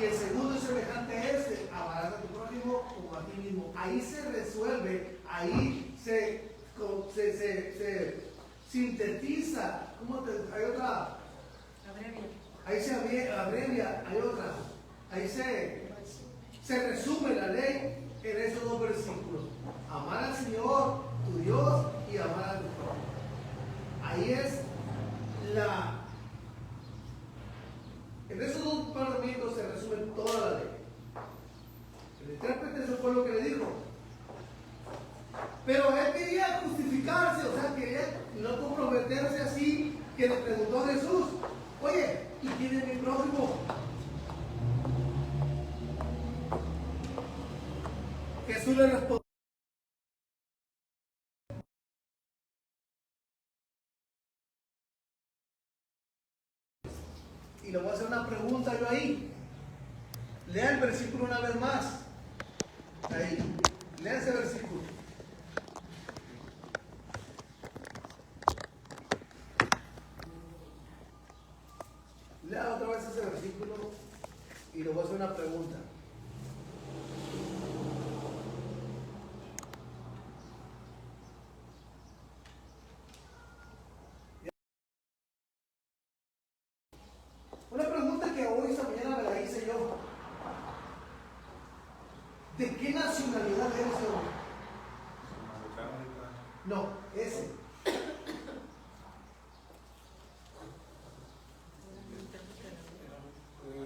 Y el segundo es semejante a este: amarás a tu prójimo como a ti mismo. Ahí se resuelve, ahí se sintetiza. Hay otra. Abrevia. Ahí se abrevia, hay otra. Ahí se resume la ley en esos dos versículos: amar al Señor tu Dios y amar a tu prójimo. Ahí es en esos dos mandamientos se resume toda la ley. El intérprete, eso fue lo que le dijo. Pero él quería justificarse, o sea, quería no comprometerse así, que le preguntó a Jesús: oye, ¿y quién es mi prójimo? Jesús le respondió: y le voy a hacer una pregunta yo ahí. Lea el versículo una vez más. Ahí, lea ese versículo. Lea otra vez ese versículo y le voy a hacer una pregunta. Una pregunta que hoy, esta mañana, me la hice yo. ¿De qué nacionalidad es ese hombre? No, ese.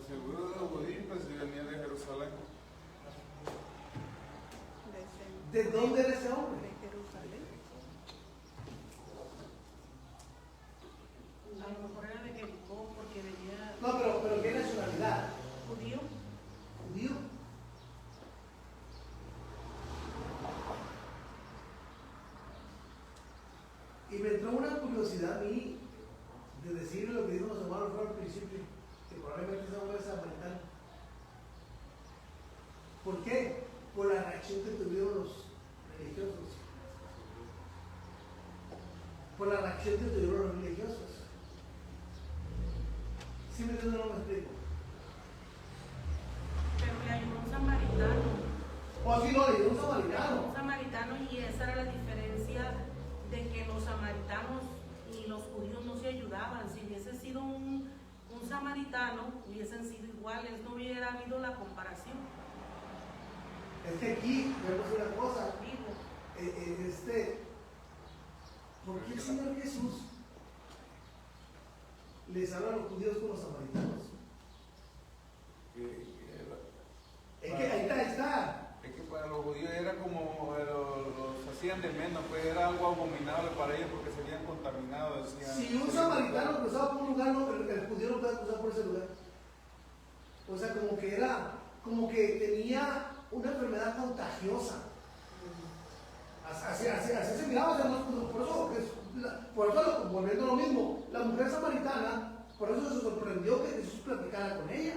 Seguro de los judíos, pues si venía de Jerusalén. ¿De dónde era ese hombre? De Jerusalén. A lo mejor era de Jericó porque venía No, pero ¿qué nacionalidad? judío. ¿Judío? Y me entró una curiosidad a mí de decirle lo que dijo los hermanos al principio, que probablemente ese hombre es samaritano. ¿Por qué? Por la reacción que tuvieron los religiosos. Por la reacción que tuvieron los religiosos. ¿Sí me entiendes o no me explico? Pero le ayudó un samaritano. O así lo dijo un samaritano. Un samaritano, y esa era la diferencia de que los samaritanos y los judíos no se ayudaban. Si hubiese sido un samaritano, hubiesen sido iguales, no hubiera habido la comparación. Es que aquí vemos una cosa. Vivo. ¿Por qué el Señor Jesús les habla a los judíos con los samaritanos? Es que ahí está. Es que para los judíos era como los hacían de menos, pues era algo abominable para ellos porque se habían contaminado. Decían, Si un samaritano cruzaba por un lugar, el judío no puede cruzar por ese lugar. O sea, como que tenía una enfermedad contagiosa. Así se miraba, por eso, volviendo a lo mismo, la mujer samaritana, por eso se sorprendió que Jesús platicara con ella.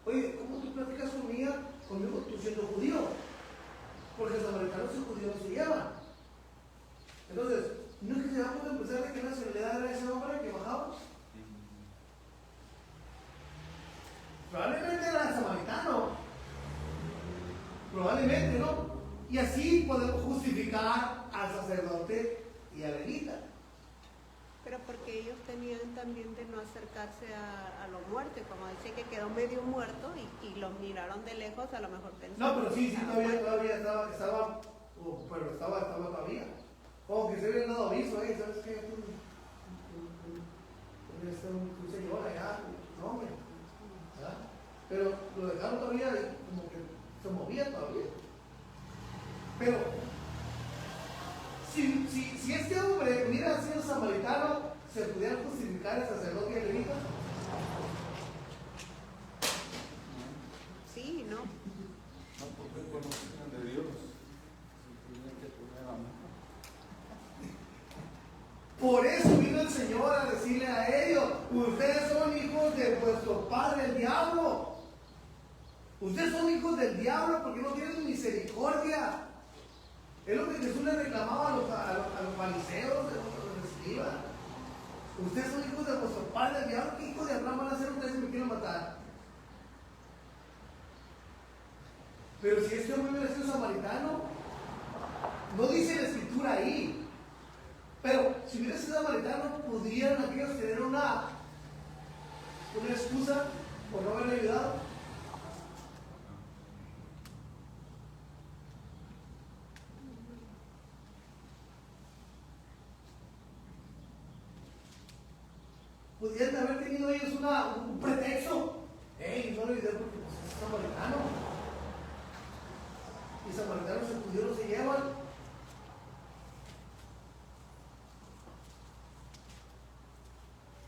Oye, ¿cómo tú platicas conmigo tú siendo judío? Porque los samaritanos y judíos no se llevan. Entonces, ¿no es que se va a poder pensar de qué nacionalidad era ese hombre que bajaba? Probablemente era samaritano. Probablemente, ¿no? Y así podemos justificar al sacerdote y al levita. Pero porque ellos tenían también de no acercarse a los muertos, como dice que quedó medio muerto y los miraron de lejos, a lo mejor pensaron. No, pero sí, que estaba todavía muerto. estaba todavía. Como que se había dado aviso, ¿sabes qué? Un señor allá, no, hombre. ¿Verdad? Pero lo dejaron todavía como que se movía todavía. Pero, si este hombre hubiera sido samaritano, ¿se pudiera justificar el sacerdote y el levita? Sí, ¿no? No, porque conocían de Dios. Se tenían que poner amor. Por eso vino el Señor a decirle a ellos: ustedes son hijos de vuestro padre el diablo. Ustedes son hijos del diablo porque no tienen misericordia. Es lo que Jesús le reclamaba a los fariseos, a los escribas. Ustedes son hijos de vuestro padre el diablo. ¿Qué hijos de Abraham van a ser ustedes si me quieren matar? Pero si este hombre hubiera sido samaritano, no dice la escritura ahí. Pero si hubiera sido samaritano, ¿podrían aquellos tener una excusa por no haberle ayudado? Pudieran haber tenido ellos un pretexto. No le ayudé porque pues, es samaritano. Y samaritanos y judíos se llevan.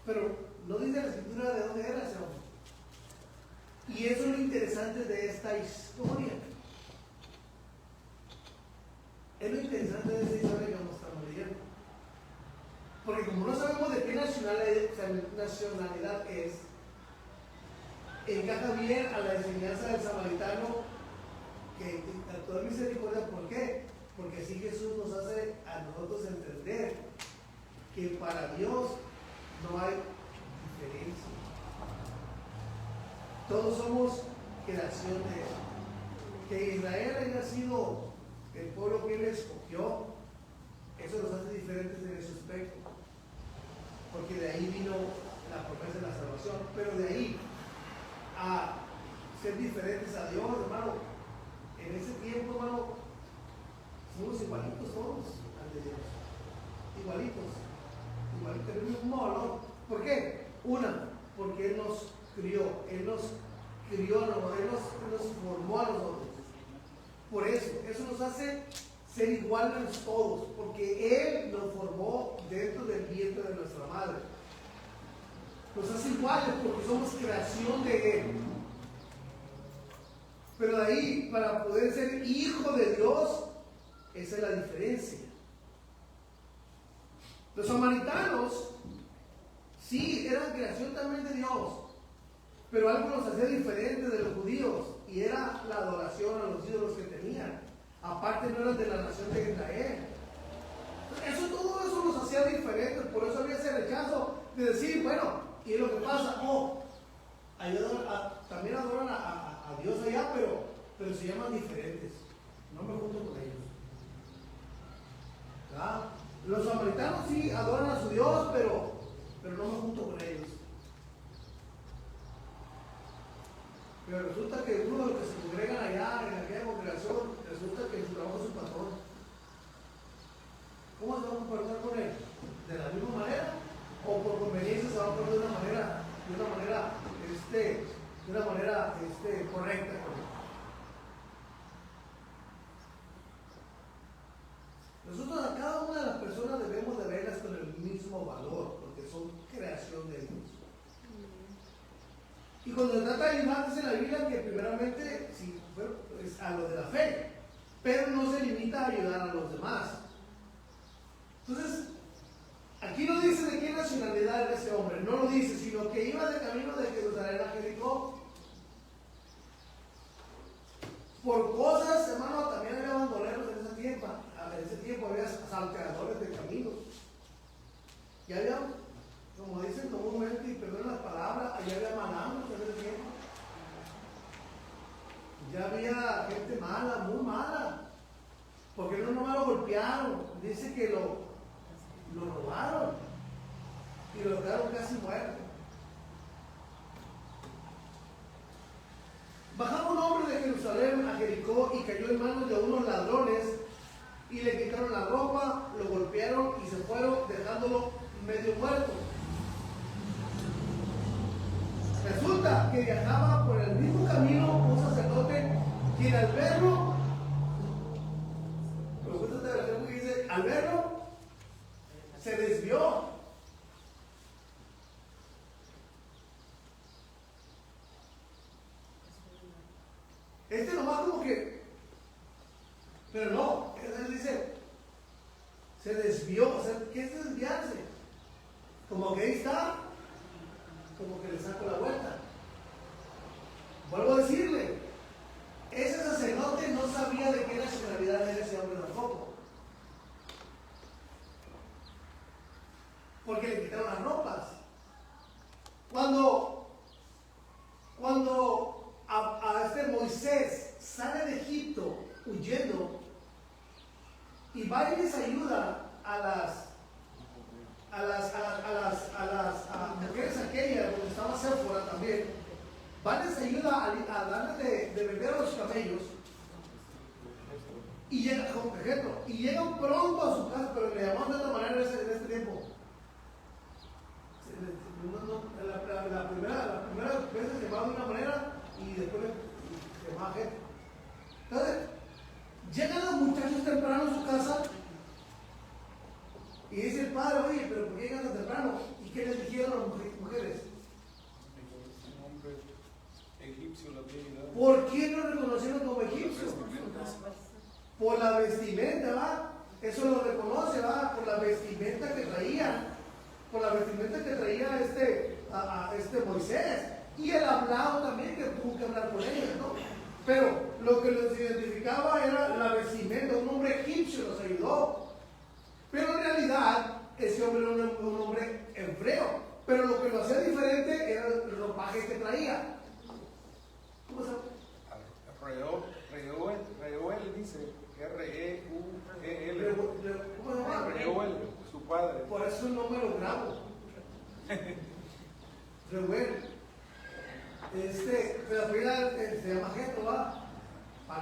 Pero no dice la escritura de dónde era ese hombre. Y eso es lo interesante de esta historia. Es lo interesante de esta historia que nos estamos leyendo. Porque como no sabemos de qué nacionalidad es, encaja bien a la enseñanza del samaritano que actúa en misericordia. ¿Por qué? Porque así Jesús nos hace a nosotros entender que para Dios no hay diferencia. Todos somos creación de Él. Que Israel haya sido el pueblo que Él escogió, eso nos hace diferentes en ese aspecto. Porque de ahí vino la promesa de la salvación. Pero de ahí a ser diferentes a Dios, hermano, en ese tiempo, hermano, somos igualitos todos ante Dios. Igualitos, tenemos el mismo valor. ¿Por qué? Porque Él nos crió, Él nos formó a nosotros. Por eso nos hace ser iguales todos, porque Él nos formó dentro del vientre de nuestra madre. Nos hace iguales porque somos creación de Él. Pero de ahí, para poder ser hijo de Dios, esa es la diferencia. Los samaritanos, sí, eran creación también de Dios, pero algo los hacía diferentes de los judíos, y era la adoración a los ídolos que tenían. Aparte, no eran de la nación de Israel. Todo eso los hacía diferentes. Por eso había ese rechazo de decir, bueno, ¿y lo que pasa? También adoran a Dios allá, pero se llaman diferentes. No me junto con ellos. ¿Verdad? Los samaritanos sí adoran a su Dios, pero no me junto con ellos. Pero resulta que uno de los que se congregan allá en aquella congregación, resulta que su trabajo es su patrón. ¿Cómo se va a comportar con él? ¿De la misma manera? ¿O por conveniencia se va a poner de una manera correcta con él? Nosotros a cada una de las personas debemos de verlas con el mismo valor, porque son creación de Dios. Y cuando se trata de ayudar, dice la Biblia que primeramente es a los de la fe, pero no se limita a ayudar a los demás. Entonces, aquí no dice de qué nacionalidad era ese hombre, no lo dice, sino que iba de camino de Jerusalén a Jericó. Por cosas, hermano, también había bandoleros en ese tiempo. En ese tiempo había salteadores de caminos. Y había, como dicen comúnmente, y perdón la palabra, allá había malandros en ese tiempo. Ya había gente mala, muy mala. Porque no nomás lo golpearon, dice que lo robaron. y lo dejaron casi muerto. Bajaba un hombre de Jerusalén a Jericó y cayó en manos de unos ladrones y le quitaron la ropa, lo golpearon y se fueron dejándolo medio muerto. Resulta que viajaba por el mismo camino un sacerdote quien al verlo, al verlo se desvió. Nomás como que, pero no, él dice, se desvió. O sea, ¿qué es desviarse? Como que ahí está, como que le saco la vuelta. Vuelvo a decirle, ese sacerdote no sabía de qué nacionalidad era ese hombre tampoco, porque le quitaron las ropas. Cuando a este Moisés sale de Egipto huyendo y va y les ayuda a las mujeres aquellas donde estaba Séfora también, va y les ayuda a darles de beber a los camellos y llega como ejemplo, y llegan pronto a su casa, pero le llamaban de otra manera en este tiempo. La primera vez se llamaba de una manera y después se llamaba gente. Entonces, llegan los muchachos temprano a su casa y dice el padre, oye, pero ¿por qué llegan tan temprano? ¿Y qué les dijeron a las mujeres? Un hombre egipcio lo había ayudado. ¿Por qué no reconocieron como egipcio? Por la vestimenta, ¿va? Eso lo reconoce, ¿va? Por la vestimenta que traía. Por la vestimenta que traía este Moisés. Y el hablado también, que tuvo que hablar con ellos, ¿no? Pero lo que los identificaba era la vestimenta. Un hombre egipcio los ayudó. Pero en realidad, ese hombre era un hombre hebreo. Pero lo que lo hacía diferente era el ropaje que traía. ¿Cómo se llama? Reuel dice R-E-U-E-L. ¿Cómo se llama? Reuel, su padre. Por eso no me lo grabo. Reuel. Pero al final se llama Geto, ¿va? Para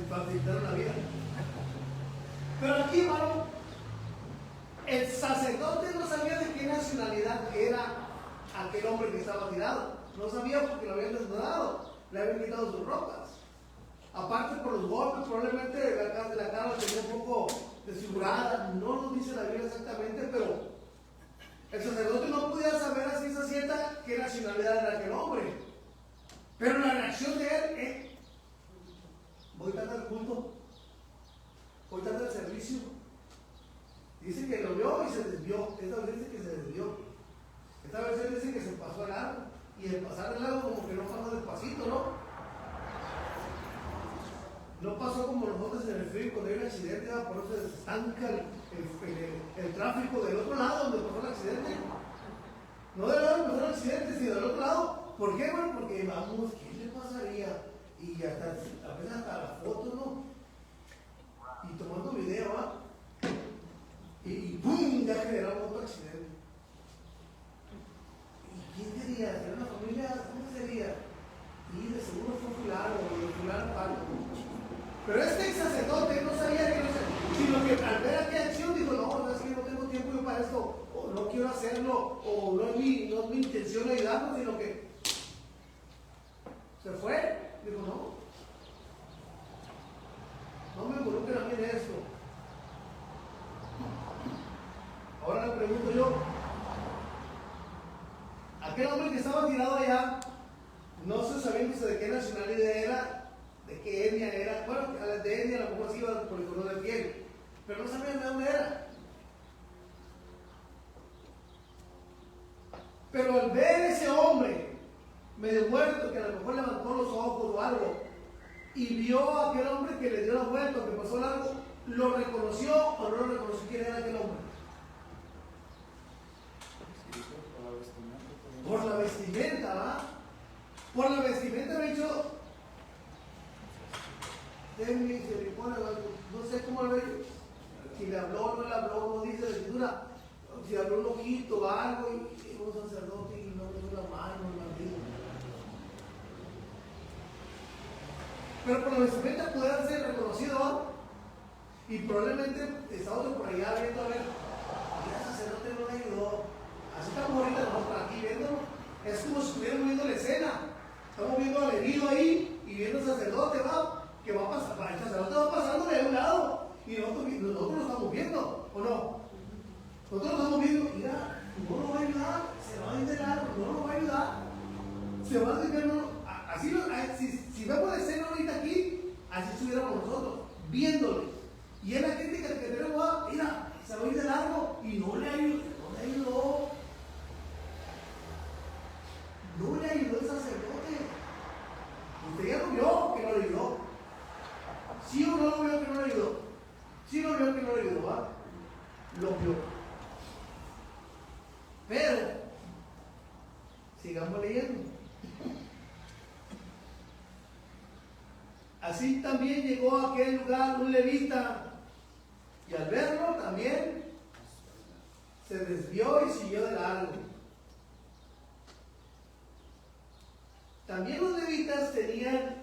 facilitar la vida. Pero aquí, hermano, el sacerdote no sabía de qué nacionalidad era aquel hombre que estaba tirado. No sabía porque lo habían desnudado, le habían quitado sus ropas. Aparte por los golpes, probablemente la cara la tenía un poco desfigurada. No nos dice la Biblia exactamente, pero el sacerdote no podía saber a ciencia cierta qué nacionalidad era aquel hombre. Pero la reacción de él voy tarde al culto, voy tarde al servicio. Dice que lo vio y se desvió. Esta vez dice que se desvió. Esta vez dice que se pasó al largo. Y el pasar al largo como que no pasó despacito, ¿no? No pasó como nosotros en el frío cuando hay un accidente, por eso se estanca el tráfico del otro lado donde pasó el accidente. No del lado donde pasó el accidente, sino del otro lado. ¿Por qué? Bueno, porque vamos, ¿qué le pasaría? Y hasta, apenas hasta la foto, ¿no? Y tomando video, ¿va? Y ¡pum! Ya generamos otro accidente. ¿Y quién sería? ¿Sería una familia? ¿Cómo sería? Y de seguro fue fulano o de fulano algo. Pero este sacerdote no sabía que no sé, sino que al ver aquella acción dijo, no, es que no tengo tiempo yo para esto, o no quiero hacerlo, o no es mi intención ayudarlo, sino que se fue. Dijo, no me involucren a mí en esto. Ahora le pregunto yo, aquel hombre que estaba tirado allá, no se sabía de qué nacionalidad era, de qué etnia era. Bueno, a las de etnia a lo mejor sí iba por el color de piel, pero no sabían de dónde era. Pero al ver ese hombre medio muerto, que a lo mejor levantó los ojos o algo, y vio a aquel hombre que le dio la vuelta, que pasó largo, ¿lo reconoció o no lo reconoció quién era aquel hombre? Por la vestimenta, ¿va? Por la vestimenta me ha dicho, no sé cómo lo ve, si le habló o no le habló, no dice la escritura, si abrió un ojito o algo, y un sacerdote y no puso la mano, el marido. Pero por la vestimenta puede ser reconocido, ¿no? Y probablemente estamos por allá viendo a ver, mira, el sacerdote no le ayudó. Así estamos ahorita nosotros aquí viéndolo. Es como si estuviéramos viendo la escena. Estamos viendo al herido ahí y viendo al sacerdote, ¿va? Que va a pasar, el sacerdote va pasando de un lado y nosotros lo estamos viendo, ¿o no? Nosotros lo estamos viendo, mira, no lo va a ayudar, se va a ir de largo, no lo va a ayudar, se va a decir, no, así, si vemos la escena ahorita aquí, así estuviéramos nosotros, viéndole, y es la crítica que tenemos, mira, se va a ir de largo y no le ayudó, no le ayudó el sacerdote. Usted ya lo vio que no le ayudó. ¿Sí o no lo vio que no le ayudó? Sí lo vio que no le ayudó, ¿va? Lo vio. Pero, sigamos leyendo. Así también llegó a aquel lugar un levita, y al verlo también se desvió y siguió de largo. También los levitas tenían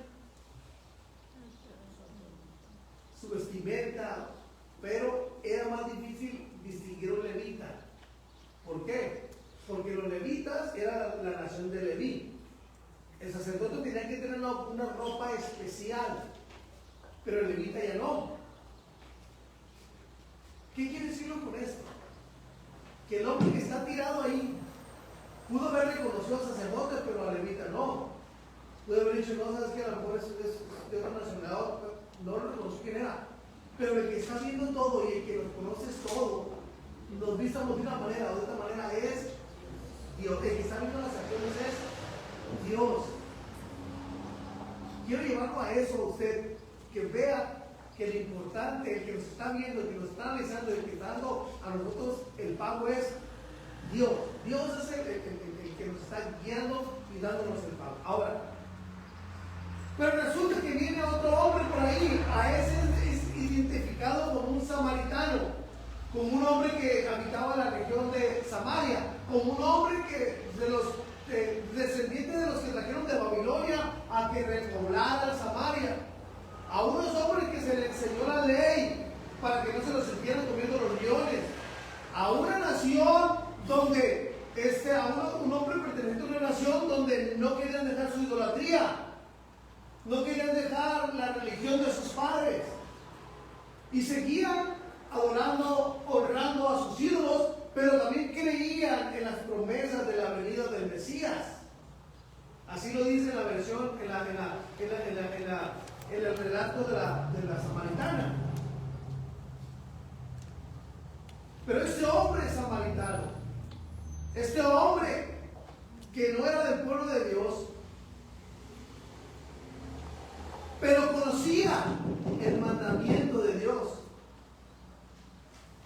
su vestimenta, pero era más difícil distinguir un levita. ¿Por qué? Porque los levitas era la nación de Leví. El sacerdote tenía que tener una ropa especial, pero el levita ya no. ¿Qué quiere decirlo con esto? Que el hombre que está tirado ahí pudo haber reconocido al sacerdote, pero al levita no. Pudo haber dicho, no, sabes que a lo mejor es de una nacionalidad, no lo reconoció quién era. Pero el que está viendo todo y el que nos conoce todo, nos vistamos de una manera o de otra manera es Dios. El que está viendo las acciones es Dios. Quiero llevarlo a eso a usted, que vea que lo importante, el que nos está viendo, el que nos está analizando, el que está dando a nosotros el pago es Dios. Dios es el que nos está guiando y dándonos el pago. Ahora, pero resulta que viene otro hombre por ahí, a ese es identificado como un samaritano, como un hombre que habitaba la región de Samaria, como un hombre que de los descendientes de los que trajeron de Babilonia a que repoblara Samaria, a unos hombres que se les enseñó la ley para que no se los sintieran comiendo los leones, a una nación donde un hombre perteneciente a una nación donde no querían dejar su idolatría, no querían dejar la religión de sus padres y seguían adorando, honrando a sus ídolos, pero también creían en las promesas de la venida del Mesías. Así lo dice la versión, en el relato de la samaritana. Pero este hombre samaritano, este hombre que no era del pueblo de Dios, pero conocía el mandamiento de Dios: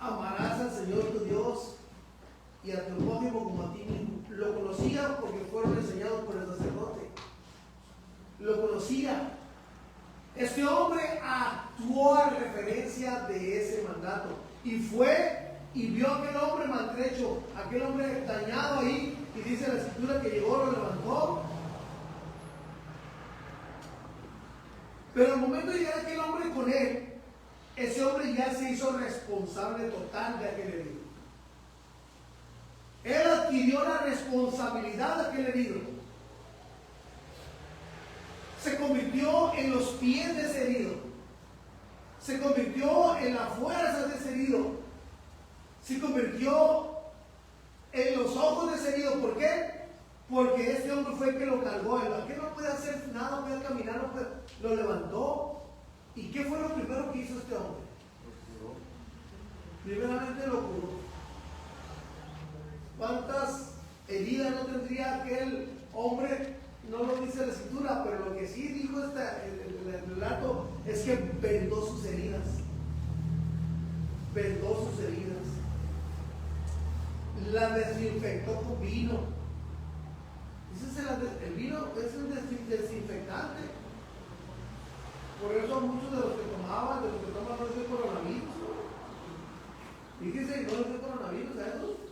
amarás al Señor tu Dios y a tu prójimo como a ti mismo. Lo conocía porque fueron enseñados por el sacerdote. Lo conocía. Este hombre actuó a referencia de ese mandato y fue y vio a aquel hombre maltrecho, aquel hombre dañado ahí, y dice la escritura que llegó, lo levantó. Pero al momento de llegar aquel hombre con él, ese hombre ya se hizo responsable total de aquel herido. Él adquirió la responsabilidad de aquel herido. Se convirtió en los pies de ese herido. Se convirtió en la fuerza de ese herido. Se convirtió en los ojos de ese herido. ¿Por qué? Porque este hombre fue el que lo cargó. Aquel no puede hacer nada, no puede caminar, no puede. Lo levantó. ¿Y qué fue lo primero que hizo este hombre? Primeramente lo curó. ¿Cuántas heridas no tendría aquel hombre? No lo dice la escritura, pero lo que sí dijo el relato es que vendó sus heridas. Vendó sus heridas. La desinfectó con vino. El vino es un desinfectante. Por eso muchos de los que tomaban, de los que toman, no es de coronavirus. Fíjense, no es de coronavirus, ¿sabes?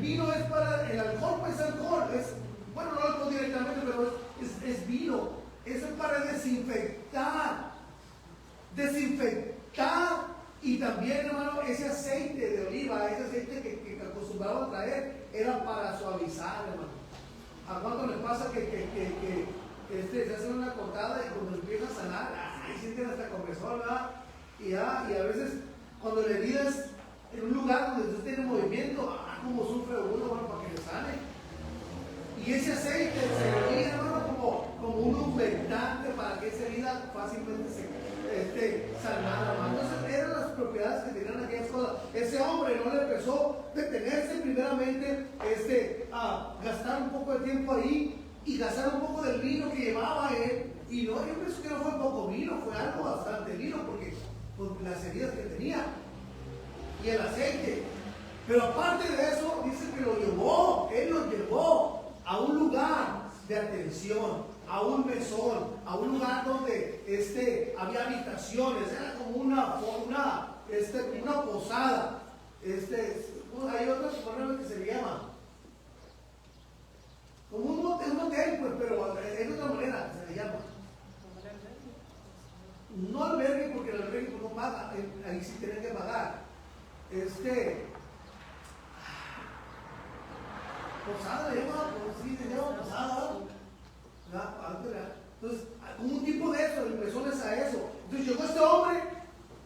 vino es para, el alcohol pues alcohol, bueno, no alcohol directamente, pero es vino. Eso es para desinfectar. Y también, hermano, ese aceite de oliva, ese aceite que acostumbraban a traer, era para suavizar, hermano. ¿A cuánto les pasa que se hacen una cortada y cuando empieza a sanar, ahí sienten hasta comezón, ¿verdad? Y a veces cuando la herida es en un lugar donde usted tiene movimiento, como sufre uno, bueno, para que le sane. Y ese aceite se herida, hermano, como un humectante para que esa herida fácilmente se sanara, hermano. Entonces eran las propiedades que tenían aquellas cosas. Ese hombre no le empezó a detenerse primeramente a gastar un poco de tiempo ahí y gastar un poco del vino que llevaba él. Y no, yo pienso que no fue poco vino, fue algo bastante vino, porque las heridas que tenía y el aceite. Pero aparte de eso, dice que él lo llevó a un lugar de atención, a un mesón, a un lugar donde había habitaciones, era como una posada. Hay otras formas que se le llama como un hotel, pues, pero es de otra manera que se le llama. No albergue, porque el albergue pues, no paga, ahí sí tienen que pagar. Posada le llama, sí, se llama posada. Entonces, como un tipo de eso, el mesón es a eso. Entonces llegó este hombre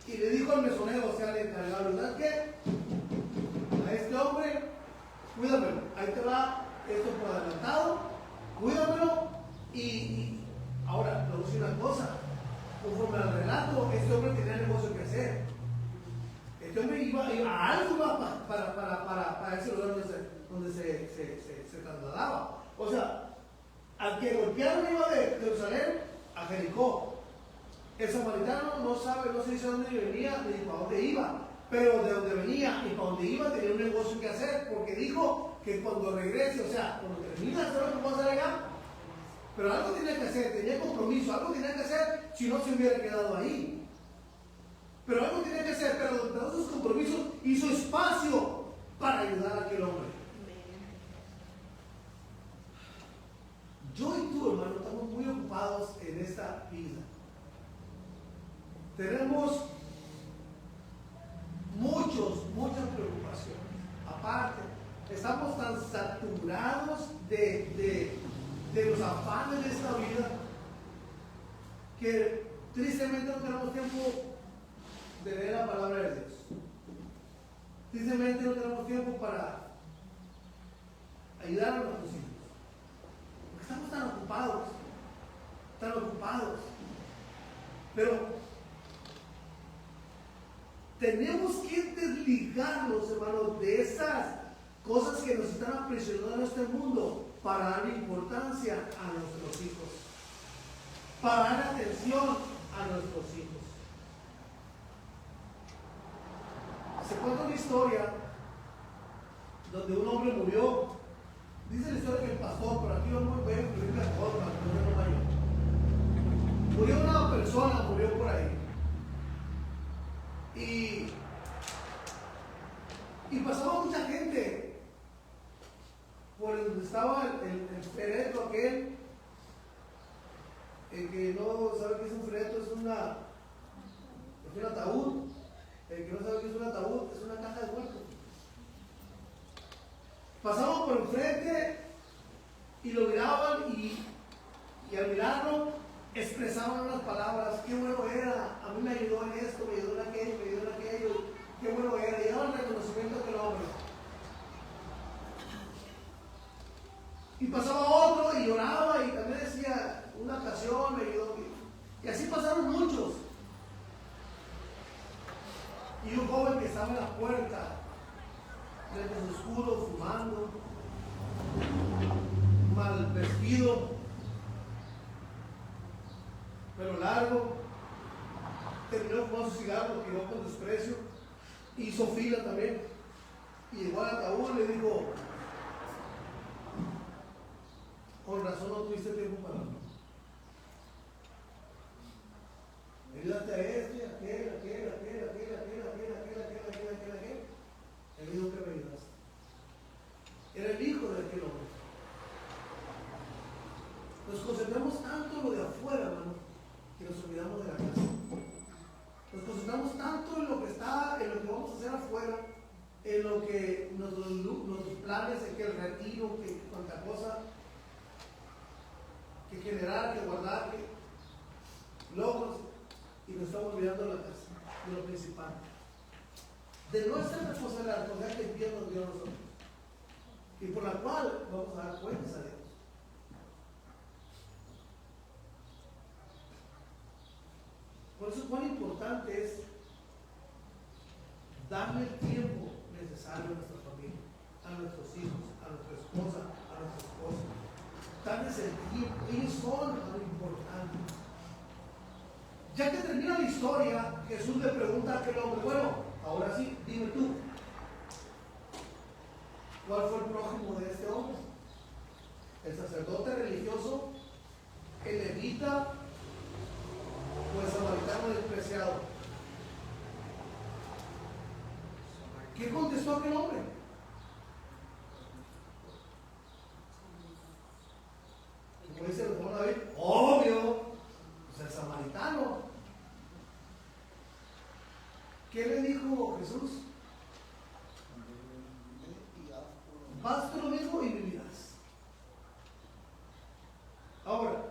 y le dijo al mesonero, o sea, al encargado, ¿verdad qué? A este hombre, cuídamelo, ahí te va esto por adelantado, cuídamelo. Y ahora, le voy a decir una cosa, conforme al relato, este hombre tenía negocio que hacer. Este hombre iba a algo para ese lugar donde se trasladaba. O sea, al que golpearon iba de Jerusalén a Jericó. El samaritano no se dice dónde venía ni para dónde iba, pero de donde venía y para dónde iba tenía un negocio que hacer, porque dijo que cuando regrese, o sea, cuando termine de hacer lo que va a hacer allá, pero algo tenía que hacer, tenía compromiso, algo tenía que hacer, si no se hubiera quedado ahí. Pero algo tenía que hacer, pero de todos sus compromisos hizo espacio para ayudar a aquel hombre. Yo y tú, hermano, estamos muy ocupados en esta vida. Tenemos muchas preocupaciones. Aparte, estamos tan saturados de los afanes de esta vida que tristemente no tenemos tiempo de leer la palabra de Dios. Tristemente no tenemos tiempo para ayudar a nuestros hijos. Porque estamos tan ocupados. Pero tenemos que desligarnos, hermanos, de esas cosas que nos están aprisionando en este mundo para darle importancia a nuestros hijos, para dar atención a nuestros hijos. Se cuenta una historia donde un hombre murió. Dice la historia que el pastor, pero aquí vamos a incluir la forma, no mayor. Murió una persona, murió por ahí. Y pasaba mucha gente por donde estaba el féretro aquel. El que no sabe qué es un féretro, es un ataúd. El que no sabe qué es un ataúd, es una caja de muertos. Pasaban por enfrente y lo miraban y al mirarlo expresaban unas palabras: qué bueno era, a mí me ayudó en esto, me ayudó en aquello, qué bueno era, y daban reconocimiento a aquel hombre. Y pasaba otro y lloraba y también decía: una ocasión me ayudó. Y así pasaron muchos. Y un joven que estaba en la puerta, lentes oscuros, fumando, mal vestido, pelo largo, terminó fumando su cigarro, lo tiró con desprecio, hizo fila también, y llegó al ataúd y le dijo: con razón no tuviste tiempo para mí. Ayúdate a este, aquel. Él dijo que me ayudaste. en lo que nuestros planes, en que el retiro, que cuanta cosa, que generar, que guardar, que logros, y nos estamos olvidando de la casa, de lo principal. De nuestra responsabilidad que Dios nos dio a nosotros, y por la cual vamos a dar cuentas a Dios. Por eso cuán importante es darle el tiempo necesario a nuestra familia, a nuestros hijos, a nuestra esposa, a nuestra esposa. Darles el tiempo, ellos son lo importante. Ya que termina la historia, Jesús le pregunta a aquel hombre, bueno, ahora sí, dime tú, ¿cuál fue el prójimo de este hombre? ¿El sacerdote religioso? ¿El levita? ¿O el samaritano despreciado? ¿Qué contestó aquel hombre? Como dice el hermano David, obvio, pues el samaritano. ¿Qué le dijo Jesús? Haz tú lo mismo y vivirás. Ahora,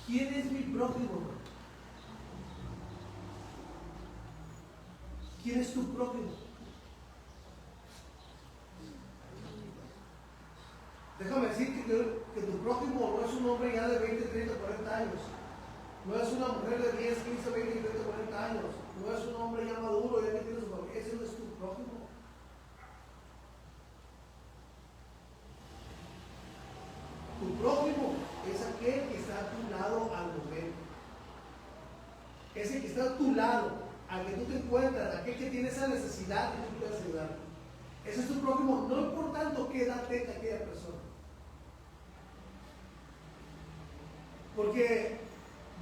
¿quién es mi prójimo? ¿Quién es tu prójimo? Déjame decirte que tu prójimo no es un hombre ya de 20, 30, 40 años. No es una mujer de 10, 15, 20, 30, 40 años. No es un hombre ya maduro, ya que tiene su familia. Ese no es tu prójimo. Tu prójimo es aquel que está a tu lado al momento. Es el que está a tu lado, al que tú te encuentras, aquel que tiene esa necesidad que tú puedas ayudar. Ese es tu prójimo, no importando qué edad tenga aquella persona. Porque,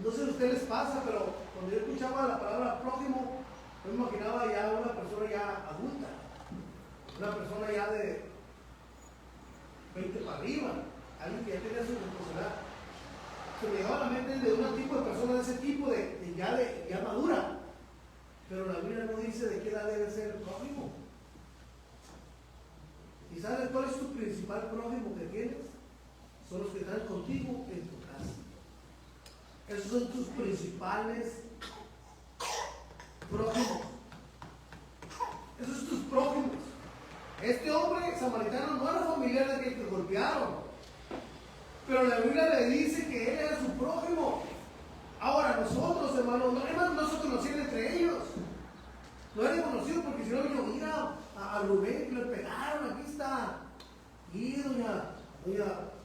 no sé si a ustedes les pasa, pero cuando yo escuchaba la palabra prójimo, yo me imaginaba ya una persona ya adulta, una persona ya de 20 para arriba, alguien que ya tenía su responsabilidad. Se me llegaba a la mente de un tipo de persona de ese tipo, ya madura. Pero la Biblia no dice de qué edad debe ser el prójimo. ¿Y sabes cuál es tu principal prójimo que tienes? Son los que están contigo en tu casa. Esos son tus principales prójimos. Esos son tus prójimos. Este hombre samaritano no era familiar de aquel que golpearon, pero la Biblia le dice que él era su prójimo. Ahora nosotros, hermanos, no se conocían entre ellos. No eran conocidos porque si no, yo mira a Rubén que le pegaron, aquí está. Y doña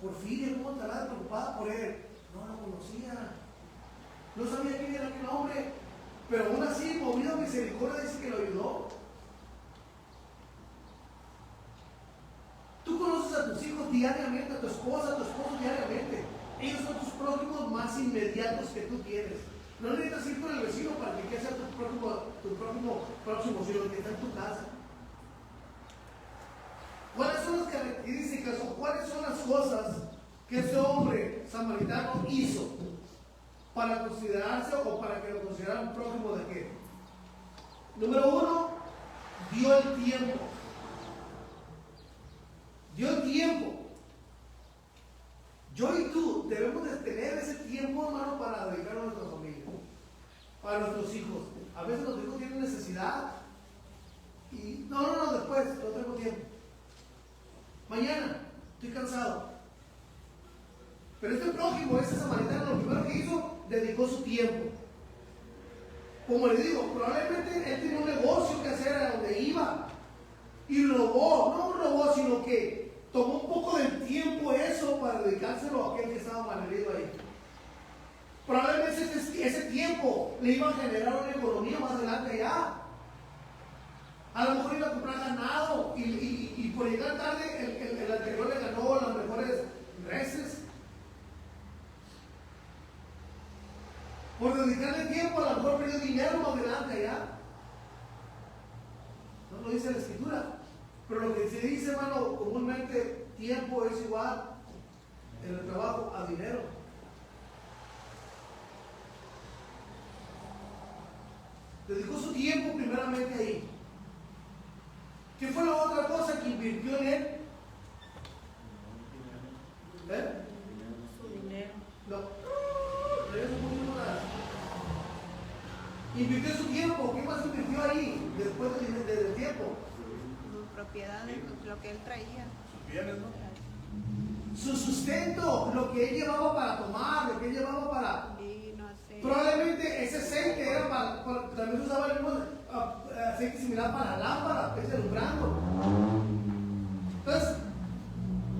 Porfiria, ¿cómo estará preocupada por él? No lo conocía. No sabía quién era aquel hombre, pero aún así, movido a misericordia, dice que lo ayudó. Tú conoces a tus hijos diariamente, a tu esposo diariamente. Ellos son tus prójimos más inmediatos que tú tienes. No necesitas ir con el vecino para que sea tu próximo, sino que está en tu casa. ¿Cuáles son las características o cuáles son las cosas que ese hombre samaritano hizo para considerarse o para que lo consideraran prójimo de qué? Número uno, dio el tiempo. Dio el tiempo. Yo y tú debemos de tener ese tiempo, hermano, para dedicar a nuestra familia, para nuestros hijos. A veces los hijos tienen necesidad y no, después, no tengo tiempo. Mañana, estoy cansado. Pero este prójimo, ese samaritano, lo primero que hizo, dedicó su tiempo. Como le digo, probablemente él tenía un negocio que hacer a donde iba y robó, no robó, sino que tomó un poco del tiempo eso para dedicárselo a aquel que estaba malherido ahí. Probablemente ese tiempo le iba a generar una economía más adelante allá. A lo mejor iba a comprar ganado y por llegar tarde el anterior le ganó las mejores reses. Por dedicarle tiempo a lo mejor perdió dinero más adelante allá. No lo dice la escritura. Pero lo que se dice, hermano, comúnmente tiempo es igual en el trabajo a dinero. Dedicó su tiempo primeramente ahí. ¿Qué fue la otra cosa que invirtió en él? ¿Eh? Su dinero. No. Regresa un poquito más. Invirtió su tiempo. ¿Qué más invirtió ahí después del tiempo? Propiedades, lo que él traía. Sus bienes, ¿no? Su sustento, lo que él llevaba para tomar, lo que él llevaba para... Vino, aceite. Probablemente ese aceite era también se usaba el mismo aceite similar para lámpara, ese alumbrando. Entonces,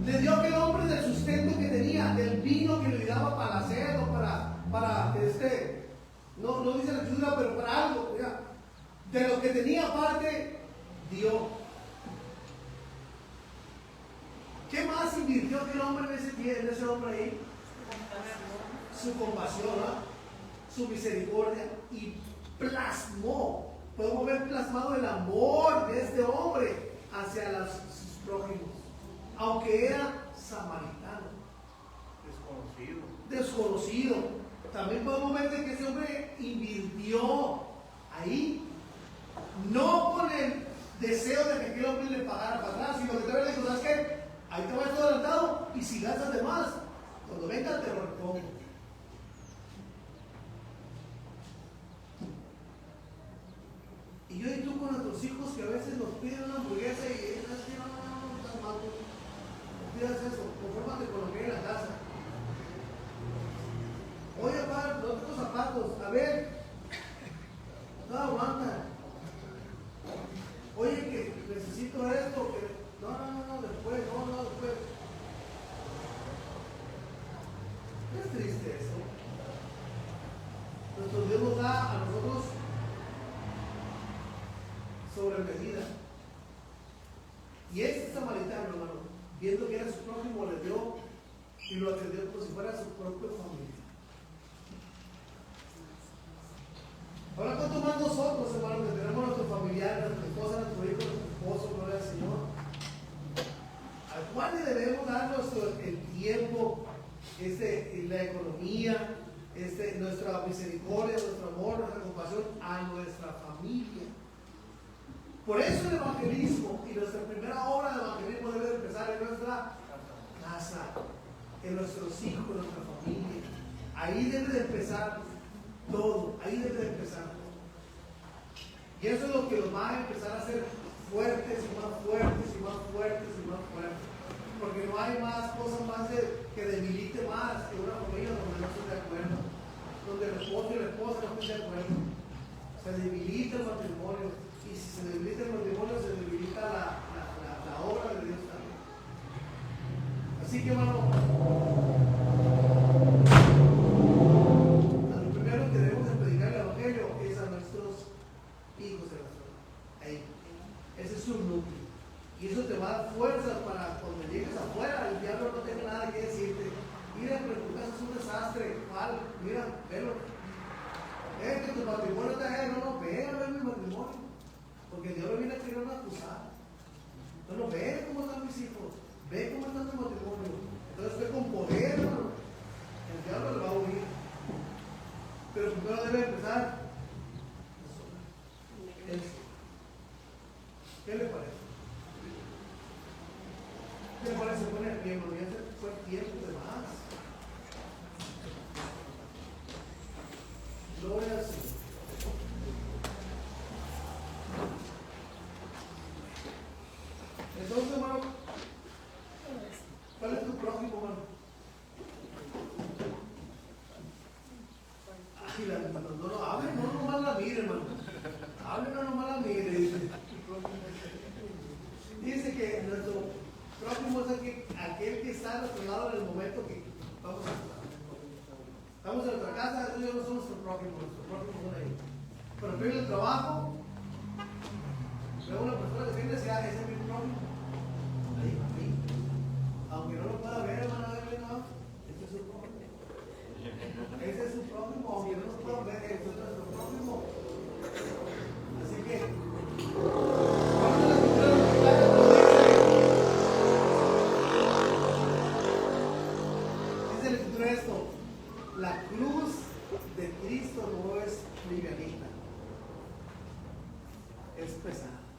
le dio a aquel hombre del sustento que tenía, del vino que le daba para hacer o no dice la escritura, pero para algo, mira, de lo que tenía aparte, dio. ¿Qué más invirtió aquel hombre en ese hombre ahí? Su compasión, ¿no? Su misericordia, y plasmó, podemos ver plasmado el amor de este hombre hacia sus prójimos, aunque era samaritano, desconocido. También podemos ver que ese hombre invirtió ahí, no con el deseo de que aquel hombre le pagara para atrás, sino que te le dijo, ¿sabes qué? Ahí te vas todo adelantado, y si gastas de más, cuando venga te lo repongo. Y yo y tú con nuestros hijos que a veces nos piden una hamburguesa y ellos dicen, no, estás mal, no pidas eso, confórmate con lo que hay en la casa. Oye, papá, no tengo zapatos, a ver, no aguanta. Oye, que necesito esto, que no, después. Es triste eso. Nuestro Dios nos da a nosotros sobre medida. Y este samaritano, hermano, viendo que era su prójimo, le dio y lo atendió como si fuera su propia familia. Ahora, ¿cuánto más nosotros, hermano, que tenemos a nuestro familiar, a nuestra esposa, a nuestro hijo, a nuestro esposo, gloria al Señor? ¿Al cual le debemos dar el tiempo, la economía, nuestra misericordia, nuestro amor, nuestra compasión a nuestra familia? Por eso el evangelismo y nuestra primera obra de evangelismo debe de empezar en nuestra casa, en nuestros hijos, en nuestra familia. Ahí debe de empezar todo, ahí debe de empezar. Y eso es lo que nos va a empezar a hacer fuertes y más fuertes y más fuertes y más fuertes. Porque no hay más cosas más que debilite más que una familia donde no estén de acuerdo, donde el esposo y la esposa no estén de acuerdo. Se debilita el matrimonio, y si se debilita el matrimonio, se debilita la obra de Dios también. Así que, hermano, lo primero que debemos de predicar el evangelio es a nuestros hijos de la zona. Ahí. Ese es su núcleo. Y eso te va a dar fuerzas para cuando llegues afuera, el diablo no tenga nada que decirte. Mira, pero tu casa es un desastre. ¿Cuál? Mira, velo. Que tu matrimonio está ahí. No, ve a ver mi matrimonio. Porque el diablo viene a querer acusar. No, ve cómo están mis hijos. Ve cómo está tu matrimonio. Entonces ve con poder, hermano. El diablo le va a huir. Pero primero debe empezar. ¿Qué le parece? ¿Qué le parece poner pie? Porque ya fue tiempo de más. Gloria al Señor. Entonces, hermano, ¿cuál es tu prójimo, hermano? Ay, no hable, no nomás la mire, hermano. Hable, no nomás la mire. Dice que nuestro prójimo es aquel que está a nuestro lado en el momento que vamos a estar. Estamos en nuestra casa, ellos no son nuestros prójimos son ahí. Pero en el trabajo, veo una persona que viene y dice, ese es mi prójimo. Ahí. Aunque no lo pueda ver, hermano, ese es su prójimo. Ese es su prójimo, aunque no lo pueda ver, ese es nuestro prójimo. Así que, vamos a la escritura. Dice la escritura esto: la cruz de Cristo no es livianita. es pesado.